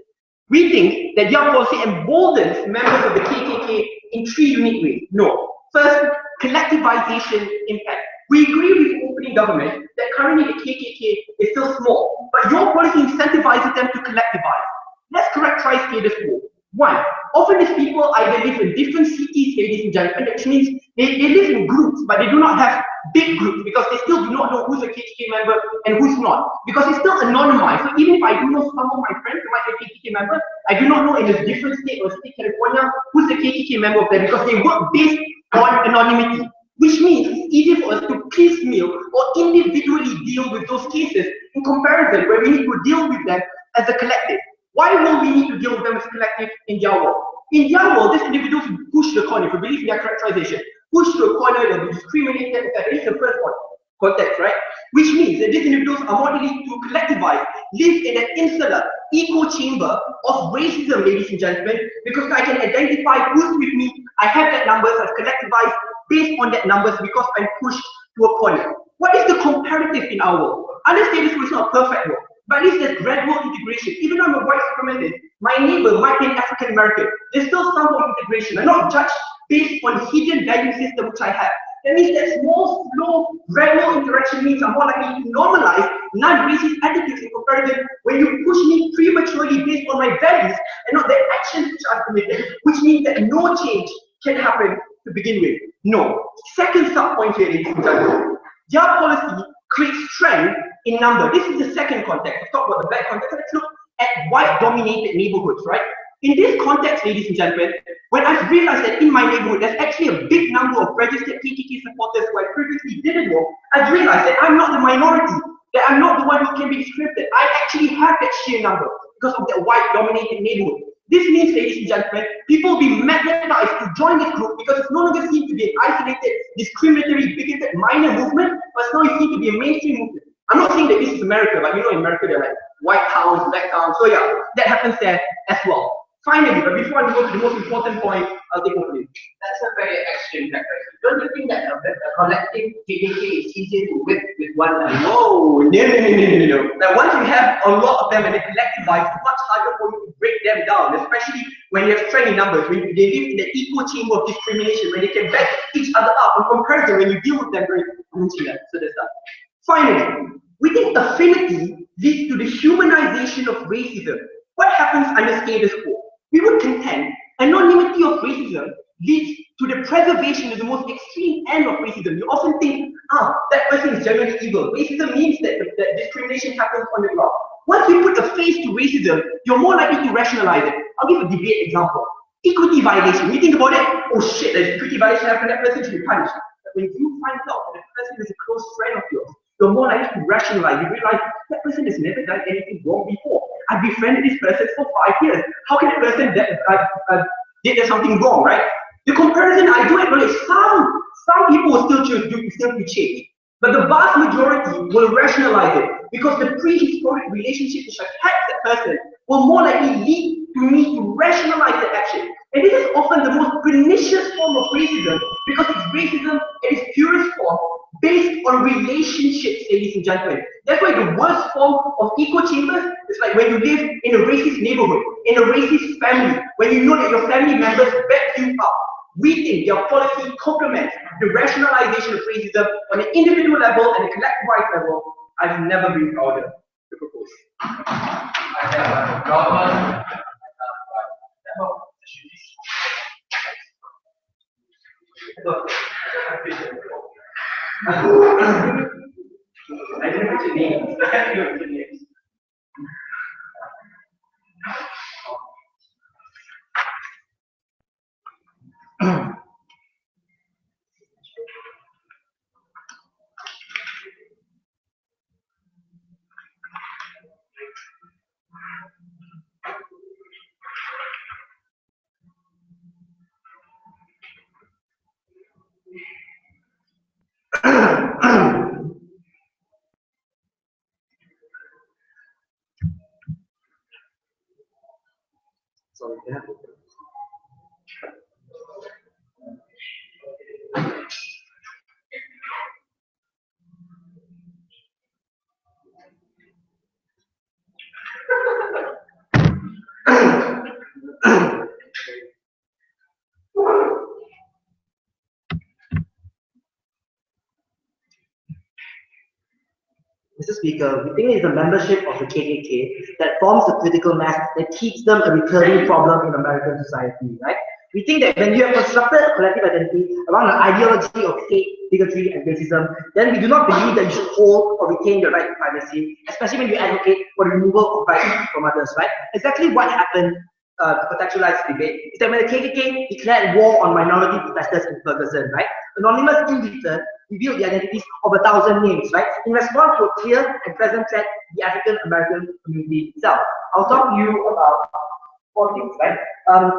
[SPEAKER 3] We think that your policy emboldens members of the KKK in three unique ways. No. First, collectivization impact. We agree with opening government that currently the KKK is still small, but your policy incentivizes them to collectivize. Let's characterize status quo. One, often these people either live in different cities, ladies and gentlemen, which means they live in groups, but they do not have big groups because they still do not know who's a KKK member and who's not. Because it's still anonymized. So even if I do know some of my friends who might be a KKK member, I do not know in a different state or state, California, who's the KKK member of them because they work based on anonymity. Which means it's easier for us to piecemeal or individually deal with those cases in comparison where we need to deal with them as a collective. Why will we need to deal with them as a collective in their world? In their world, these individuals will push the corner, if you believe in their characterization, push to a corner, they'll be discriminated, etc. This is the first one, context, right? Which means that these individuals are more likely to collectivize, live in an insular echo chamber of racism, ladies and gentlemen, because I can identify who's with me, I have that numbers, I've collectivized based on that numbers because I'm pushed to a corner. What is the comparative in our world? Understand this is not a perfect world, but at least there's gradual integration. Even though I'm a white supremacist, my neighbor might be an African American. There's still some form of integration. I'm not judged based on hidden value system which I have. That means that small, slow, gradual interaction means I'm more likely to normalize non-racist attitudes in comparison when you push me prematurely based on my values and not the actions which I've committed, which means that no change can happen to begin with. No. Second sub-point here, ladies and gentlemen. Their policy creates strength in number. This is the second context. Let's talk about the black context. Let's look at white-dominated neighborhoods, right? In this context, ladies and gentlemen, when I've realized that in my neighborhood, there's actually a big number of registered KKK supporters who I previously didn't know, I've realized that I'm not the minority, that I'm not the one who can be discriminated. I actually have that sheer number because of that white-dominated neighborhood. This means, ladies and gentlemen, people will be magnetized to join this group because it's no longer seen to be an isolated, discriminatory, bigoted, minor movement, but it's now seen to be a mainstream movement. I'm not saying that this is America, but you know in America they're like white towns, black towns, so yeah, that happens there as well. Finally, but before I go to the most important point, I'll take over.
[SPEAKER 1] That's a very extreme factor. Don't you think that a collective KKK is easier to whip with one line?
[SPEAKER 3] No. Now once you have a lot of them and they collectivize, it's much harder for you to break them down, especially when you have strength in numbers, when they live in the echo chamber of discrimination, when they can back each other up in comparison when you deal with them very that. So that's that. Finally, we think affinity leads to the humanization of racism. What happens under status quo? We would contend anonymity of racism leads to the preservation of the most extreme end of racism. You often think, that person is generally evil. Racism means that discrimination happens on the ground. Once you put a face to racism, you're more likely to rationalize it. I'll give a debate example. Equity violation. You think about it, oh shit, there's equity violation happened, that person should be punished. But when you find out that the person is a close friend of yours, you're more likely to rationalize. You realize that person has never done anything wrong before. I've befriended this person for 5 years. How can a person did something wrong, right? The comparison, I do acknowledge some people will still choose to change, but the vast majority will rationalize it because the prehistoric relationship which attacks that person will more likely lead to need to rationalize the action. And this is often the most pernicious form of racism because it's racism at its purest form based on relationships, ladies and gentlemen. That's why the worst form of echo chambers is like when you live in a racist neighborhood, in a racist family, when you know that your family members back you up. We think their policy complements the rationalization of racism on an individual level and a collectivized level. I've never been prouder to propose. I didn't put your names. I didn't put your names. Sorry, yeah. Mr. Speaker, we think it's the membership of the KKK that forms the critical mass that keeps them a recurring problem in American society, right? We think that when you have constructed a collective identity around an ideology of hate, bigotry, and racism, then we do not believe that you should hold or retain your right to privacy, especially when you advocate for the removal of rights from others, right? Exactly what happened to contextualize the debate is that when the KKK declared war on minority protesters in Ferguson, right? Anonymous in return revealed the identities of 1,000 names, right? In response to a clear and present threat to the African American community itself. I'll talk to you about four things, right?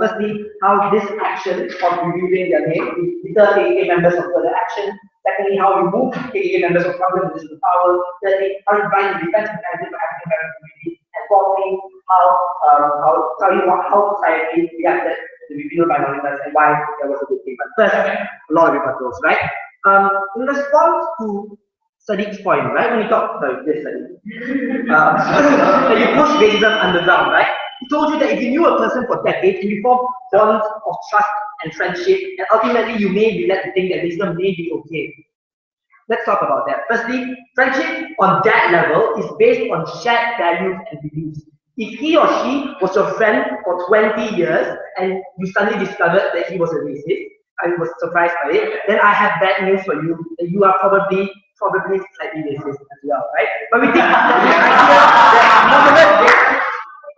[SPEAKER 3] Firstly, how this action of revealing their name deter KKK members of further action. Secondly, how we move KKK members of Congress into the power. Thirdly, how we bind the defense mechanism for African American community. And fourthly, how society reacted to the reveal by Anonymous and why there was a good statement. First, a lot of rebuttals, right? In response to Sadiq's point, right? When he talked about this study, that you push racism underground, right? He told you that if you knew a person for decades, you form bonds of trust and friendship, and ultimately you may be led to think that racism may be okay. Let's talk about that. Firstly, friendship on that level is based on shared values and beliefs. If he or she was your friend for 20 years and you suddenly discovered that he was a racist, I was surprised by it, then I have bad news for you, that you are probably slightly racist as well, right? But we think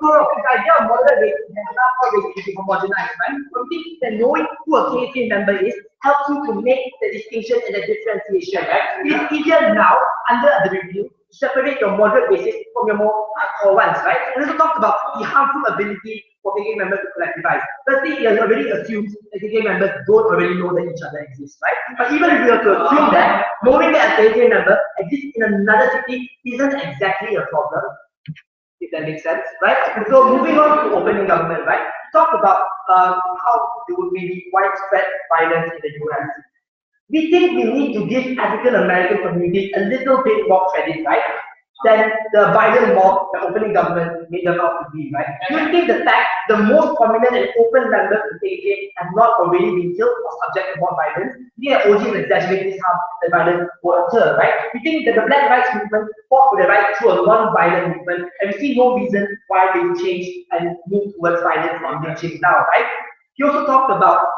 [SPEAKER 3] the idea of moderate racism has not for racism to homogenize, right? But we think that knowing who a KK member is helps you to make the distinction and the differentiation, right? It's easier now, under the review, to separate your moderate racists from your more hardcore ones, right? And also talked about the harmful ability for KK members to collectivize. Firstly, it already assumes that KK members don't already know that each other exists, right? But even if we were to assume that, knowing that a KK member exists in another city isn't exactly a problem, if that makes sense, right? And so moving on to opening government, right? Talk about how there would be widespread violence in the US. We think we need to give African American communities a little bit more credit, right? Than the violent mob the opening government made them out to be, right? Do you think the fact the most prominent and open members of KK have not already been killed or subject to more violence? We think that OG is exaggerating this harm that violence will occur, right? We think that the Black Rights Movement fought for the right through a non-violent movement, and we see no reason why they will change and move towards violence and lynching now, right? He also talked about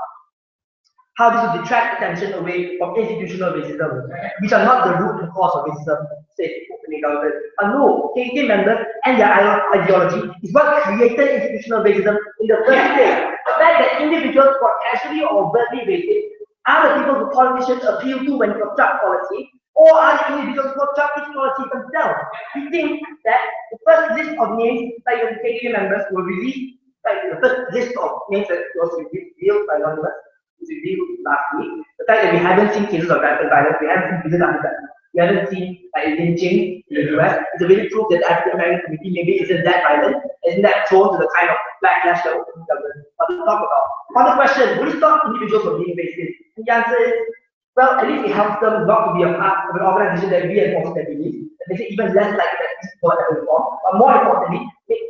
[SPEAKER 3] how this will detract attention away from institutional racism, which are not the root and cause of racism, said opening government. No, KK members and their ideology is what created institutional racism in the first place. The fact that individuals who are casually or overtly racist are the people who politicians appeal to when construct policy, or are the individuals who construct this policy themselves. We think that the first list of names like the KK members were released, like the first list of names that was revealed by Anonymous, revealed last week. The fact that we haven't seen cases of rampant violence, we haven't seen cases under that.
[SPEAKER 1] We haven't seen like lynching in the US. It's a really proof that the African American community maybe isn't that violent, isn't that prone to the kind of backlash that we want to talk about. On the question, will it stop individuals from being racist? The answer is, well, at least it helps them not to be a part of an organization that reinforces their beliefs. That makes it even less likely that these people are reform. But more importantly,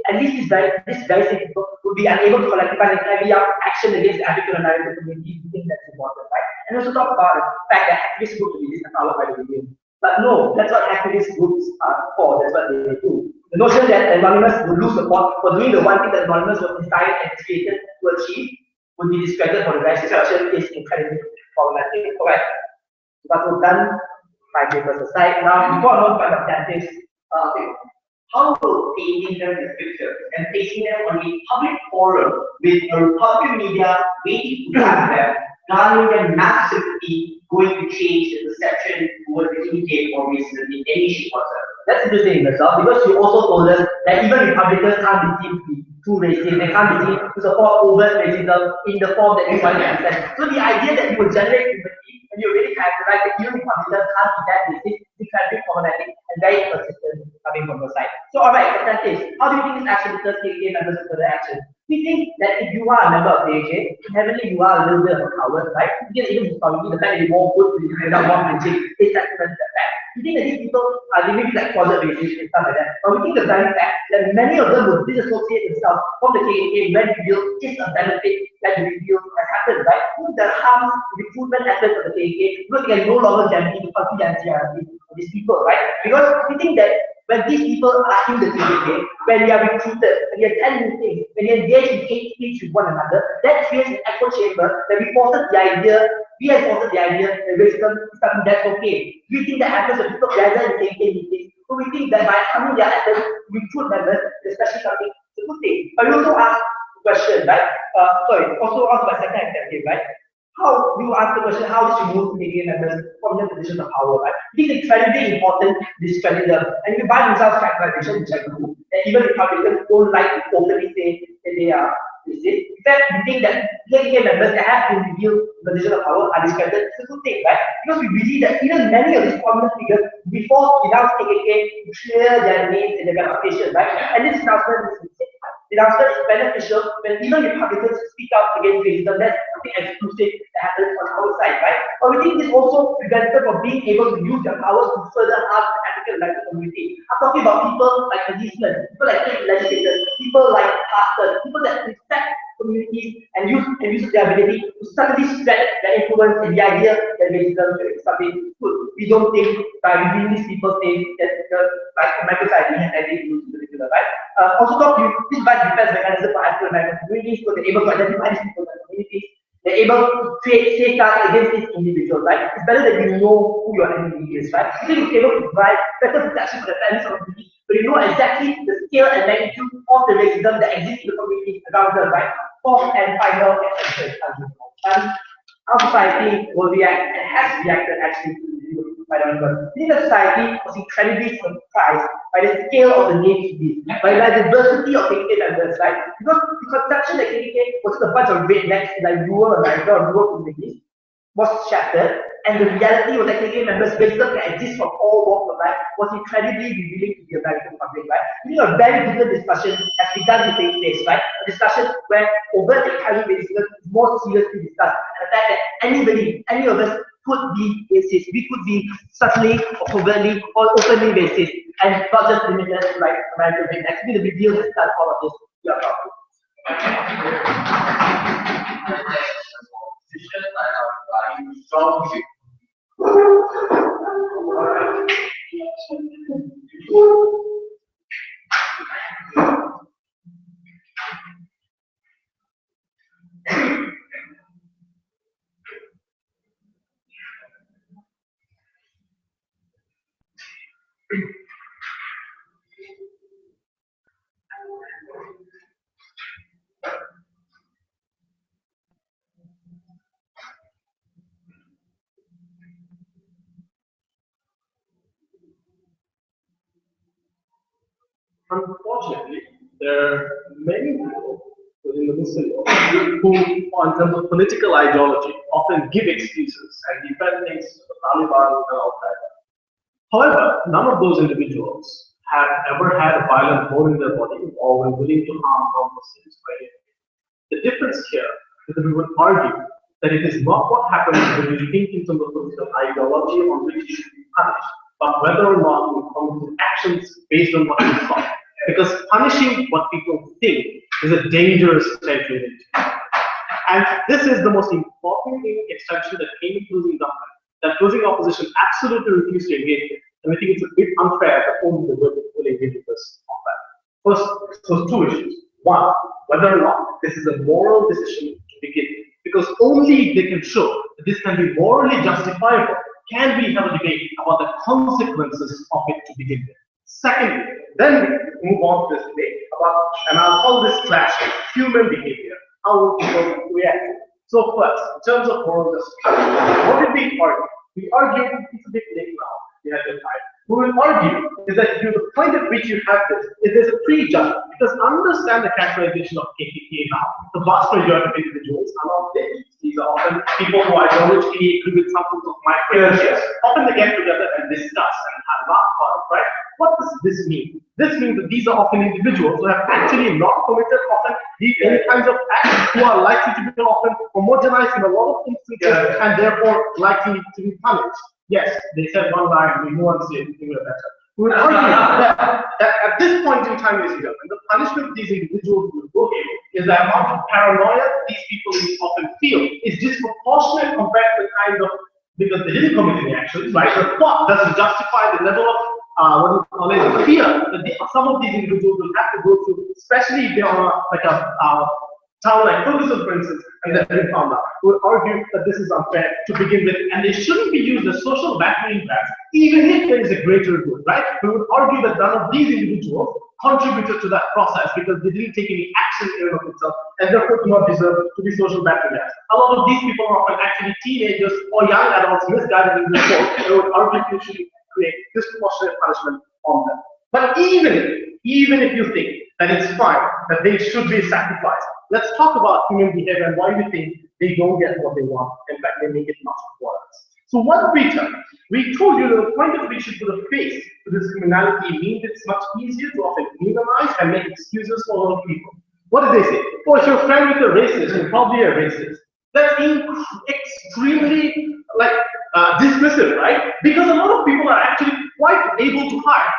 [SPEAKER 1] at least these very same people will be unable to collectively and carry out action against the African American community. We think that's important, right? And also talk about the fact that activist groups will be disempowered by the union. But no, that's what activist groups are for. That's what they do. The notion that Anonymous will lose support for doing the one thing that Anonymous was designed and created to achieve would be discredited for the rest. Discussion is incredibly problematic. Correct. But we've done my papers aside. Now, before I know about objectives, how will painting them this picture and placing them on a public forum with a Republican media waiting to have them, garnering them mass sympathy, going to change the perception towards the KKK or racism in any shape whatsoever? That's interesting in itself because you also told us that even Republicans can't be seen to be too racist, they can't be seen to support overt racism in the form that you want to understand. So the idea that you will generate sympathy and you really characterize that even Republicans can't be that racist is incredibly problematic and very persistent coming from your side. So alright, percentage. How do you think this action deters KKK members of further action? We think that if you are a member of KKK, inherently you are a little bit of a coward, right? Because even historically, the fact that you won't put to conduct more lynching is testament to that fact. We think that these people are maybe like closet racist and stuff like that. But we think the very fact that many of them will disassociate themselves from the KKK when reveal is a benefit that the reveal has happened, right? The harms recruitment efforts of the KKK because they can no longer guarantee the confidentiality of these people, right? Because we think that when these people are in the KKK, when they are recruited, when they are telling things, when they engage in hate speech with one another, that creates an echo chamber that reinforces the idea that racism is something that's okay. We think that happens when people gather in KKK meetings. So we think that by having their efforts to recruit members, especially something, it's a good thing. But we also ask the question, right? Also ask my second example, right? How you ask the question, how does you move KKK members from their positions of power, right? It is incredibly important to discredit them. And if you buy themselves characterization, which I do, that even Republicans don't like to openly say that they are racist. In fact, we think that KKK members that have been revealed in position of power are discredited. It's a good thing, right? Because we believe that even many of these prominent figures, before denounce KKK, clear their names and their reputation, right? And this announcement is the announcement is beneficial when even Republicans speak out against racism. That's something exclusive that happens on our side, right? But we think this also prevents them from being able to use their powers to further harm the African American community. I'm talking about people like policemen, people like state legislators, people like pastors, people that respect communities and use their ability to suddenly spread their influence and the idea that racism is something good. We don't think by revealing these people's names that like American society has anything to do with particular, right? Also talk to you, this is by defense mechanism for African American communities, so they're able to identify these people as communities. They're able to create safeguards against these individuals, right? It's better that you know who your enemy is, right? So you're able to provide better protection for the families of the community, but you know exactly the scale and magnitude of the racism that exists in the community around them, right? Fourth and final exception. Our society will react and has reacted actually to by the number. I think the society was incredibly surprised by the scale of the names of these, by the diversity of KKK members, right? Because the conception that KKK was just a bunch of rednecks in like rural America or rural communities was shattered, and the reality was that KKK members racism can exist from all walks of life was incredibly revealing to the American public, right? I think a very different discussion has begun to take place, right? A discussion where overt intelligent racism is more seriously discussed, and the fact that any of us could be racist, we could be subtly, or covertly, or openly racist, and not just limited to like American race. Actually, the reveal has done all of this. We are proud.
[SPEAKER 5] Unfortunately, there are many people within the Muslim world who, in terms of political ideology, often give excuses and defend things to the Taliban and Al Qaeda.
[SPEAKER 6] However, none of those individuals have ever had a violent bone in their body or were willing to harm non-Muslims by any means. The difference here is that we would argue that it is not what happens when we think in terms of political ideology on which you should be punished, but whether or not you come to actions based on what you thought. Because punishing what people think is a dangerous territory. And this is the most important extension that came in closing government, that closing opposition absolutely refused to engage with. And we think it's a bit unfair that only the women will engage with us on that. First, so two issues. One, whether or not this is a moral decision to begin with. Because only they can show that this can be morally justifiable can we have a debate about the consequences of it to begin with. Secondly, then we move on to this debate about, and I'll call this clash of human behavior. How will people react? So first, in terms of moral justice, what did we argue? We argued, it's a bit late now, we had the time. We will argue is that the point at which you have this is there's a prejudgment, because understand the characterization of KKK now. The vast majority of individuals are not there. These are often people who ideologically agree with some forms of my ideas. Often they get together and discuss and have laugh about it, right? What does this mean? This means that these are often individuals who have actually not committed often any kinds of acts, who are likely to be often homogenized in a lot of instances and therefore likely to be punished. Yes, they said one line, we know and say anything better. We will argue that at this point in time is here, and the punishment of these individuals will go here is the amount of paranoia these people often feel is disproportionate compared to the kind of, because they didn't commit any actions, right? The thought doesn't justify the level of what we call it, fear that some of these individuals will have to go through, especially if they are like a town like Ferguson, for instance, and then they found out. We would argue that this is unfair to begin with, and they shouldn't be used as social battery impacts, even if there is a greater good, right? We would argue that none of these individuals contributed to that process because they didn't take any action in and of itself, and therefore do not deserve to be social battery impacts. A lot of these people are often actually teenagers or young adults misguided in this world, and we would argue that we should create disproportionate punishment on them. But even if you think that it's fine, that they should be sacrificed, let's talk about human behavior and why we think they don't get what they want. In fact, they make it much worse. So what did we tell you? We told you that the point at which you put a face to this criminality means it's much easier to often minimize and make excuses for a lot of people. What did they say? Oh, if you're a friend with a racist, you're probably a racist. That's extremely dismissive, right? Because a lot of people are actually quite able to hide.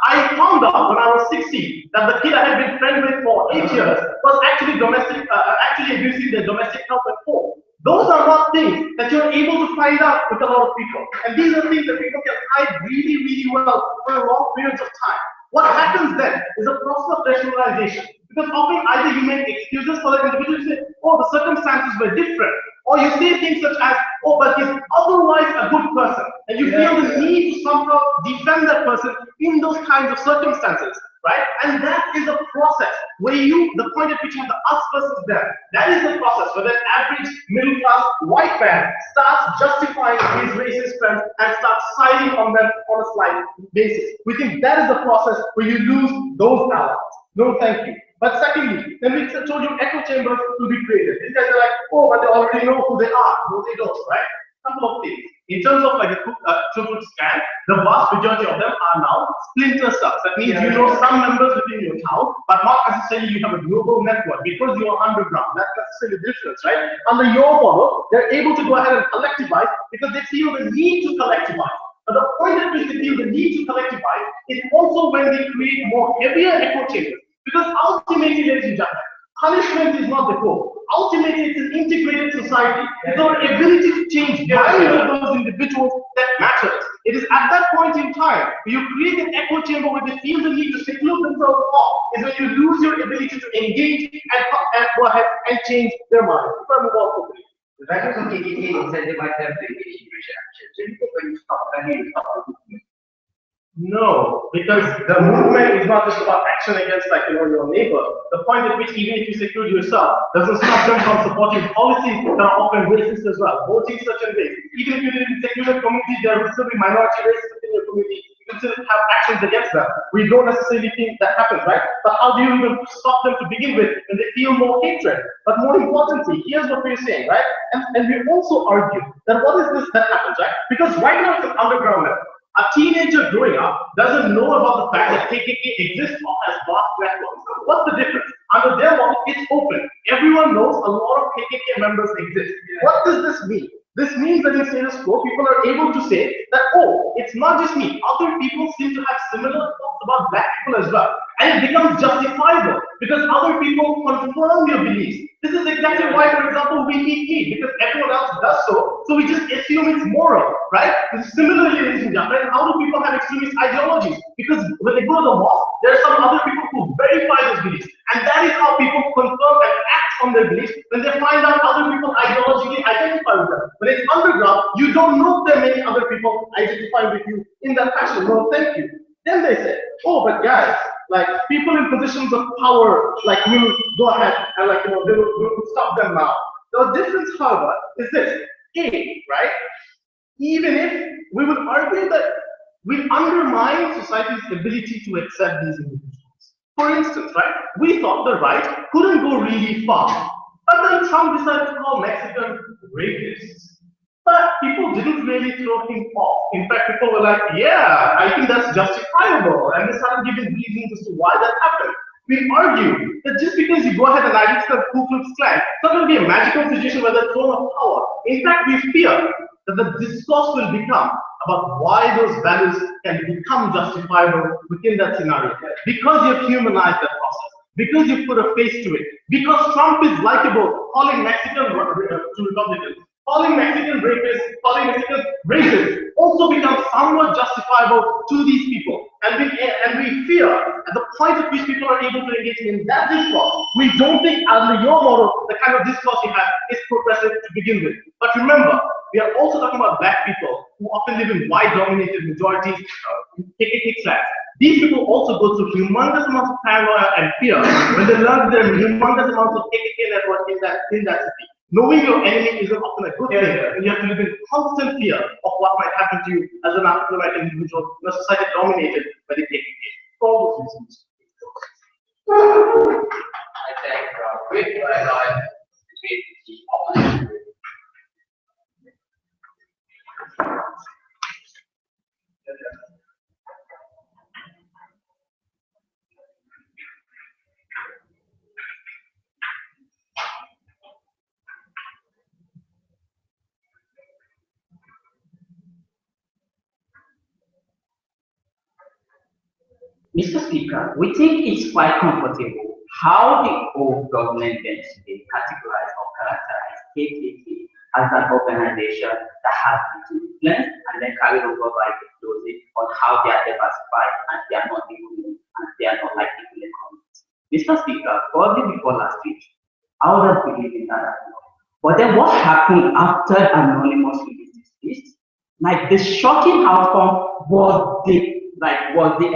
[SPEAKER 6] I found out when I was 16 that the kid I had been friends with for 8 years was actually abusing their domestic help at home. Those are not things that you're able to find out with a lot of people. And these are things that people can hide really, really well for long periods of time. What happens then is a process of rationalization. Because often either you make excuses for that individual, you say, oh, the circumstances were different. Or you say things such as, oh, but he's otherwise a good person. And you feel the need to somehow defend that person in those kinds of circumstances, right? And that is a process where the point at which you have the us versus them, that is the process where that average middle class white man starts justifying his racist friends and starts siding on them on a slight basis. We think that is the process where you lose those allies. No, thank you. But secondly, then we told you echo chambers to be created. These guys are like, oh, but they already know who they are. No, they don't, right? Couple of things. In terms of like a Klu Klux Klan, the vast majority of them are now splinter cells. That means you know some members within your town, but not necessarily you have a global network because you are underground. That's necessarily the difference, right? Under your model, they're able to go ahead and collectivize because they feel the need to collectivize. But the point at which they feel the need to collectivize is also when they create more heavier echo chambers. Because ultimately, ladies and gentlemen, punishment is not the goal. Ultimately, it's an integrated society. It's our ability to change minds of those individuals that matters. It is at that point in time where you create an echo chamber where they feel the need to seclude themselves off, is when you lose your ability to engage and go ahead and change their mind.
[SPEAKER 3] The values of KKK incentivize them to engage in racial action. So you think when you stop value, you stop the movement?
[SPEAKER 6] No, because the movement is not just about action against your neighbor. The point at which even if you seclude yourself doesn't stop them from supporting policies that are often racist as well, voting certain ways. Even if you live in a secluded community, there will still be minority racists within your community. You can still have actions against them. We don't necessarily think that happens, right? But how do you even stop them to begin with when they feel more hatred? But more importantly, here's what we're saying, right? And we also argue that what is this that happens, right? Because right now it's an underground level. A teenager growing up doesn't know about the fact that KKK exists or has vast networks. What's the difference? Under their model, it's open. Everyone knows a lot of KKK members exist. What does this mean? This means that in status quo, people are able to say that, oh, it's not just me. Other people seem to have similar thoughts about black people as well. And it becomes justifiable because other people confirm your beliefs. This is exactly why, for example, we eat meat, because everyone else does so we just assume it's moral, right? Similarly, ladies and gentlemen, how do people have extremist ideologies? Because when they go to the mosque, there are some other people who verify those beliefs. And that is how people confirm and act on their beliefs when they find out other people ideologically identify with them. When it's underground, you don't know there are many other people identifying with you in that fashion. No, thank you. Then they say, oh, but guys, like people in positions of power, like will go ahead and like, they will stop them now. The difference, however, is this. A, right? Even if we would argue that we undermine society's ability to accept these individuals. For instance, right? We thought the right couldn't go really far. But then Trump decided to call Mexican rapists. But people didn't really throw him off. In fact, people were like, yeah, I think that's justifiable. And they started giving reasons as to why that happened. We argue that just because you go ahead and identify Klu Klux Klan, it's not going to be a magical situation where they're thrown of power. In fact, we fear that the discourse will become about why those values can become justifiable within that scenario. Because you've humanized that process. Because you put a face to it. Because Trump is likable, calling Mexican to Republicans. Calling Mexican rapists, calling Mexican racist also becomes somewhat justifiable to these people. And we fear at the point at which people are able to engage in that discourse, we don't think under your model, the kind of discourse you have is progressive to begin with. But remember, we are also talking about black people who often live in white-dominated majorities, KKK clans. These people also go through humongous amounts of paranoia and fear when they learn there are humongous amounts of KKK network in that city. Knowing your enemy isn't often a good thing, and you have to live in constant fear of what might happen to you as an African American individual in a society dominated by the KKK. For all those reasons.
[SPEAKER 1] I think with paranoia, with the opposition.
[SPEAKER 7] Mr. Speaker, we think it's quite comfortable how the old government then today categorize or characterize KKK as an organization that has little influence and then carried over by the closing on how they are diversified and they are not even and they are not like people in communities. Mr. Speaker, probably before last week, I would have believed in that as well. But then what happened after Anonymous released this list? Like the shocking outcome was the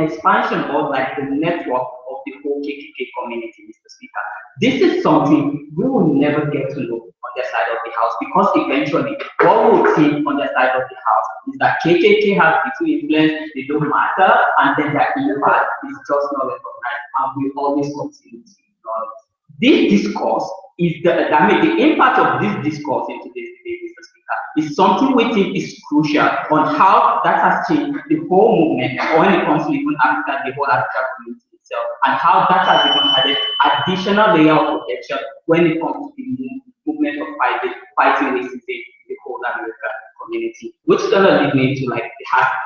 [SPEAKER 7] expansion of like the network of the whole KKK community, Mr. Speaker. This is something we will never get to know on the side of the house because eventually what we will see on the side of the house is that KKK has little influence, they don't matter, and then their impact is just not recognized, and we always continue to ignore it. This discourse is the impact of this discourse in today's debate, Mr. Speaker, is something we think is crucial on how that has changed the whole movement, or when it comes to even Africa, the whole African community itself, and how that has even added additional layer of protection when it comes to the movement of fighting racism in the whole American community, which is gonna lead me to like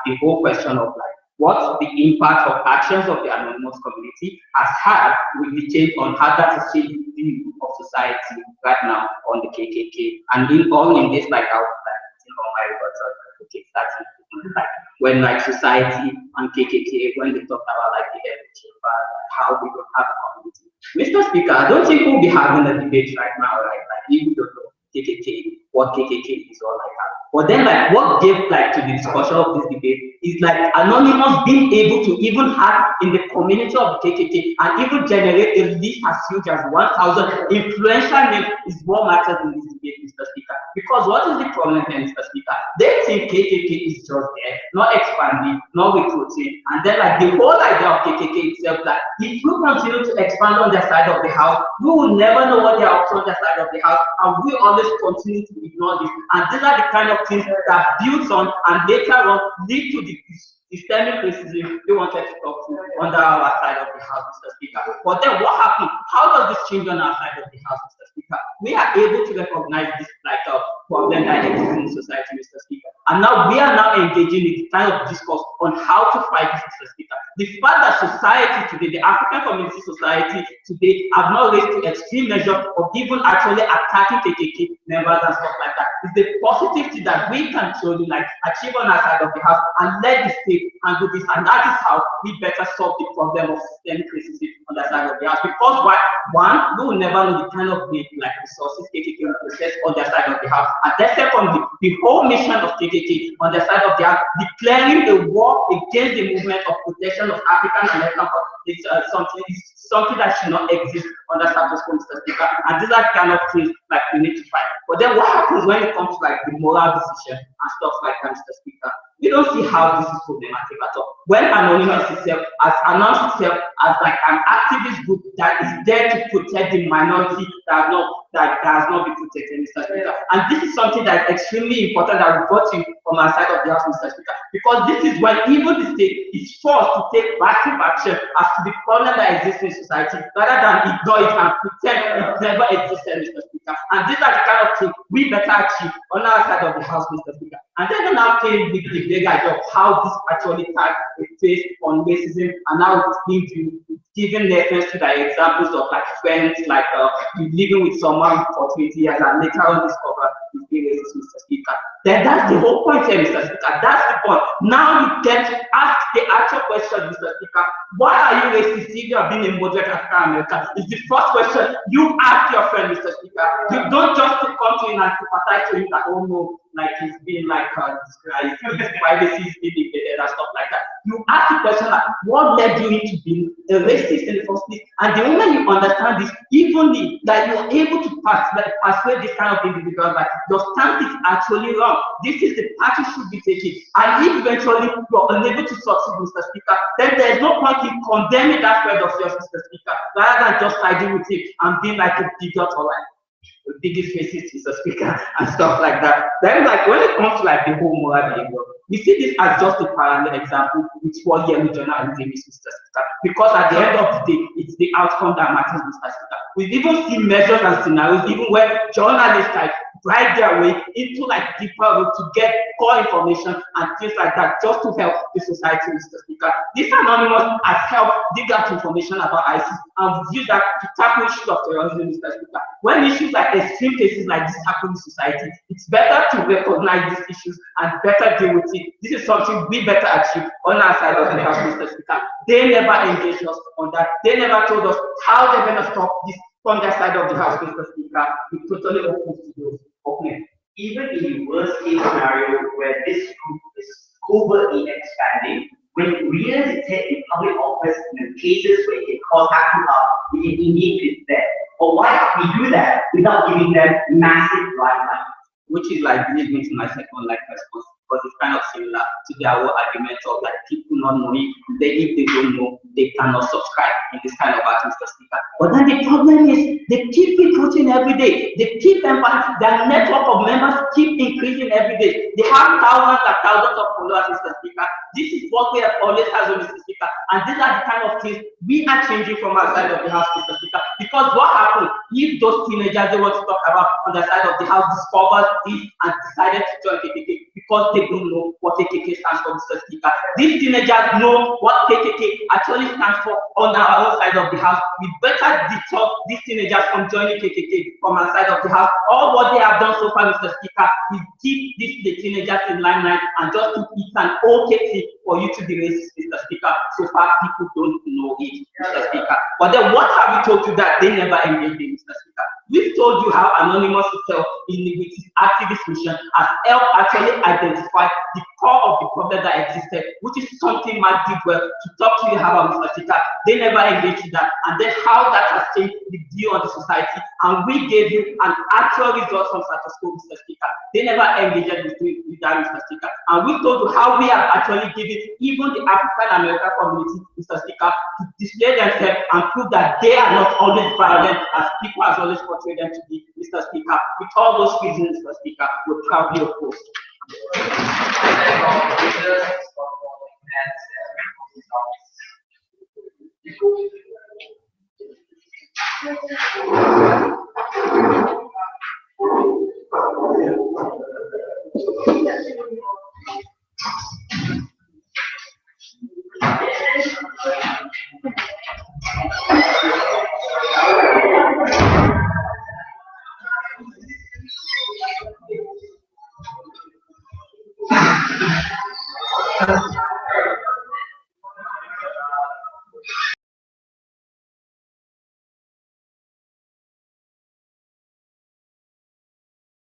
[SPEAKER 7] the whole question of like what the impact of actions of the anonymous community has had with the change on how that has changed the view of society right now on the KKK. And in this, like I was like, on my rebuttal, okay, that's like when like society and KKK, when they talk about like the evolution, how we don't have a community. Mr. Speaker, I don't think we'll be having a debate right now, like if we don't know KKK, what KKK is all like that. But then like what gave like to the discussion of this debate is like Anonymous being able to even have in the community of the KKK and even generate a list as huge as 1,000 influential names is what matters in this debate, Mr. Speaker. Because what is the problem here, Mr. Speaker? They think KKK is just there, not expanding, not recruiting, and then like the whole idea of KKK itself that if we continue to expand on their side of the house, we will never know what they are up to on their side of the house, and we always continue to ignore ignore this. And these are the kind of things that builds on and later on lead to the systemic racism we wanted to talk to under our side of the house, Mr. Speaker. But then what happened? How does this change on our side of the house, Mr. Speaker? We are able to recognize this like a problem that exists in society, Mr. Speaker. And now we are now engaging in the kind of discourse on how to fight this, Mr. Speaker. The fact that society today, the African community society today, have not raised to extreme measure of even actually attacking KKK members and stuff like that is the positivity that we can truly like achieve on our side of the house and let the state handle this, and that is how we better solve the problem of systemic racism on the side of the house. Because one, we will never know the kind of like resources KKK will possess on the side of the house, and then secondly, the whole mission of KKK on the side of the house declaring a war against the movement of protection of African American is something that should not exist on the status quo, Mr. Speaker. And these are the kind of things like we need to fight. But then what happens when it comes to like the moral decision and stuff like that, Mr. Speaker? We don't see how this is problematic at all. When Anonymous itself has announced itself as like an activist group that is there to protect the minority that has not been protected, Mr. Speaker. And this is something that is extremely important that we brought in from our side of the house, Mr. Speaker. Because this is when even the state is forced to take massive action as to the problem that exists in society, rather than ignore it and pretend it never existed, Mr. Speaker. And these are the kind of things we better achieve on our side of the house, Mr. Speaker. And then now came with the big idea of how this actually takes a face on racism, and now it's being given reference to the examples of like friends, like living with someone for 20 years and later on discover he's being racist, Mr. Speaker. Then that's the whole point here, Mr. Speaker. That's the point. Now you get to ask the actual question, Mr. Speaker. Why are you racist if you are being a moderate African American? It's the first question you ask your friend, Mr. Speaker. You don't just come to him and sympathize to him that, oh no, like he's been like disgraced, his privacy is being invaded and stuff like that. You ask the question like, what led you into being a racist in the first place? And the moment you understand this, evenly that you are able to persuade this kind of individual that your stance is actually wrong. This is the path you should be taking. And if eventually you're unable to succeed, Mr. Speaker, then there is no point in condemning that friend of yours, Mr. Speaker, rather than just siding with him and being like a bigot or like the biggest racist, Mr. Speaker, and stuff like that. Then, like, when it comes to like the whole moral behavior, we see this as just a parallel example with what yellow journalism is, Mr. Speaker. Because at the end of the day, it's the outcome that matters, Mr. Speaker. We've even seen measures and scenarios, even where journalists like drive their way into like deeper route to get core information and things like that, just to help the society, Mr. Speaker. This Anonymous has helped dig out information about ISIS and use that to tackle issues of terrorism, Mr. Speaker. When issues like extreme cases like this happen in society, it's better to recognize these issues and better deal with it. This is something we better achieve on our side of the house, Mr. Speaker. They never engaged us on that. They never told us how they're going to stop this from their side of the house, Mr. Speaker. We totally open to those. Okay.
[SPEAKER 3] Even in the worst case scenario where this group is covertly expanding, when rears its head in public office in cases where it can cause harm, we can engage with them. But why can't we do that without giving them massive limelight?
[SPEAKER 7] Which is like leads me to my second like response, because it's kind of similar to the whole argument of like people not knowing, if they don't know, they cannot subscribe in this kind of art, Mr. Speaker. But then the problem is they keep recruiting every day. They keep empathy. Their network of members keep increasing every day. They have thousands and thousands of followers, Mr. Speaker. This is what we have always had, Mr. Speaker. And these are the kind of things we are changing from our side of the house, Mr. Speaker. Because what happens if those teenagers they want to talk about on the side of the house discovered this and decided to join KKK because they don't know what KKK stands for, Mr. Speaker? These teenagers know what KKK actually stands for on our own side of the house. We better deter these teenagers from joining KKK from our side of the house. All what they have done so far, Mr. Speaker, is keep the teenagers in limelight and just to eat an okay thing for you to be racist, Mr. Speaker. So far, people don't know it, Mr. Speaker. But then what have we told you that they never engaged in, Mr. Speaker? We've told you how Anonymous itself, with its activist mission, has helped actually identify the core of the problem that existed, which is something Mark did well to talk to you about, Mr. Speaker. They never engaged in that, and then how that has changed the view on the society and we gave you an actual result from status quo, Mr. Speaker. They never engaged with that, Mr. Speaker. And we told you how we are actually giving even the African American community, Mr. Speaker, to display themselves and prove that they are not always violent as people has always portrayed them to be, Mr. Speaker. With all those reasons, Mr. Speaker, we proudly oppose.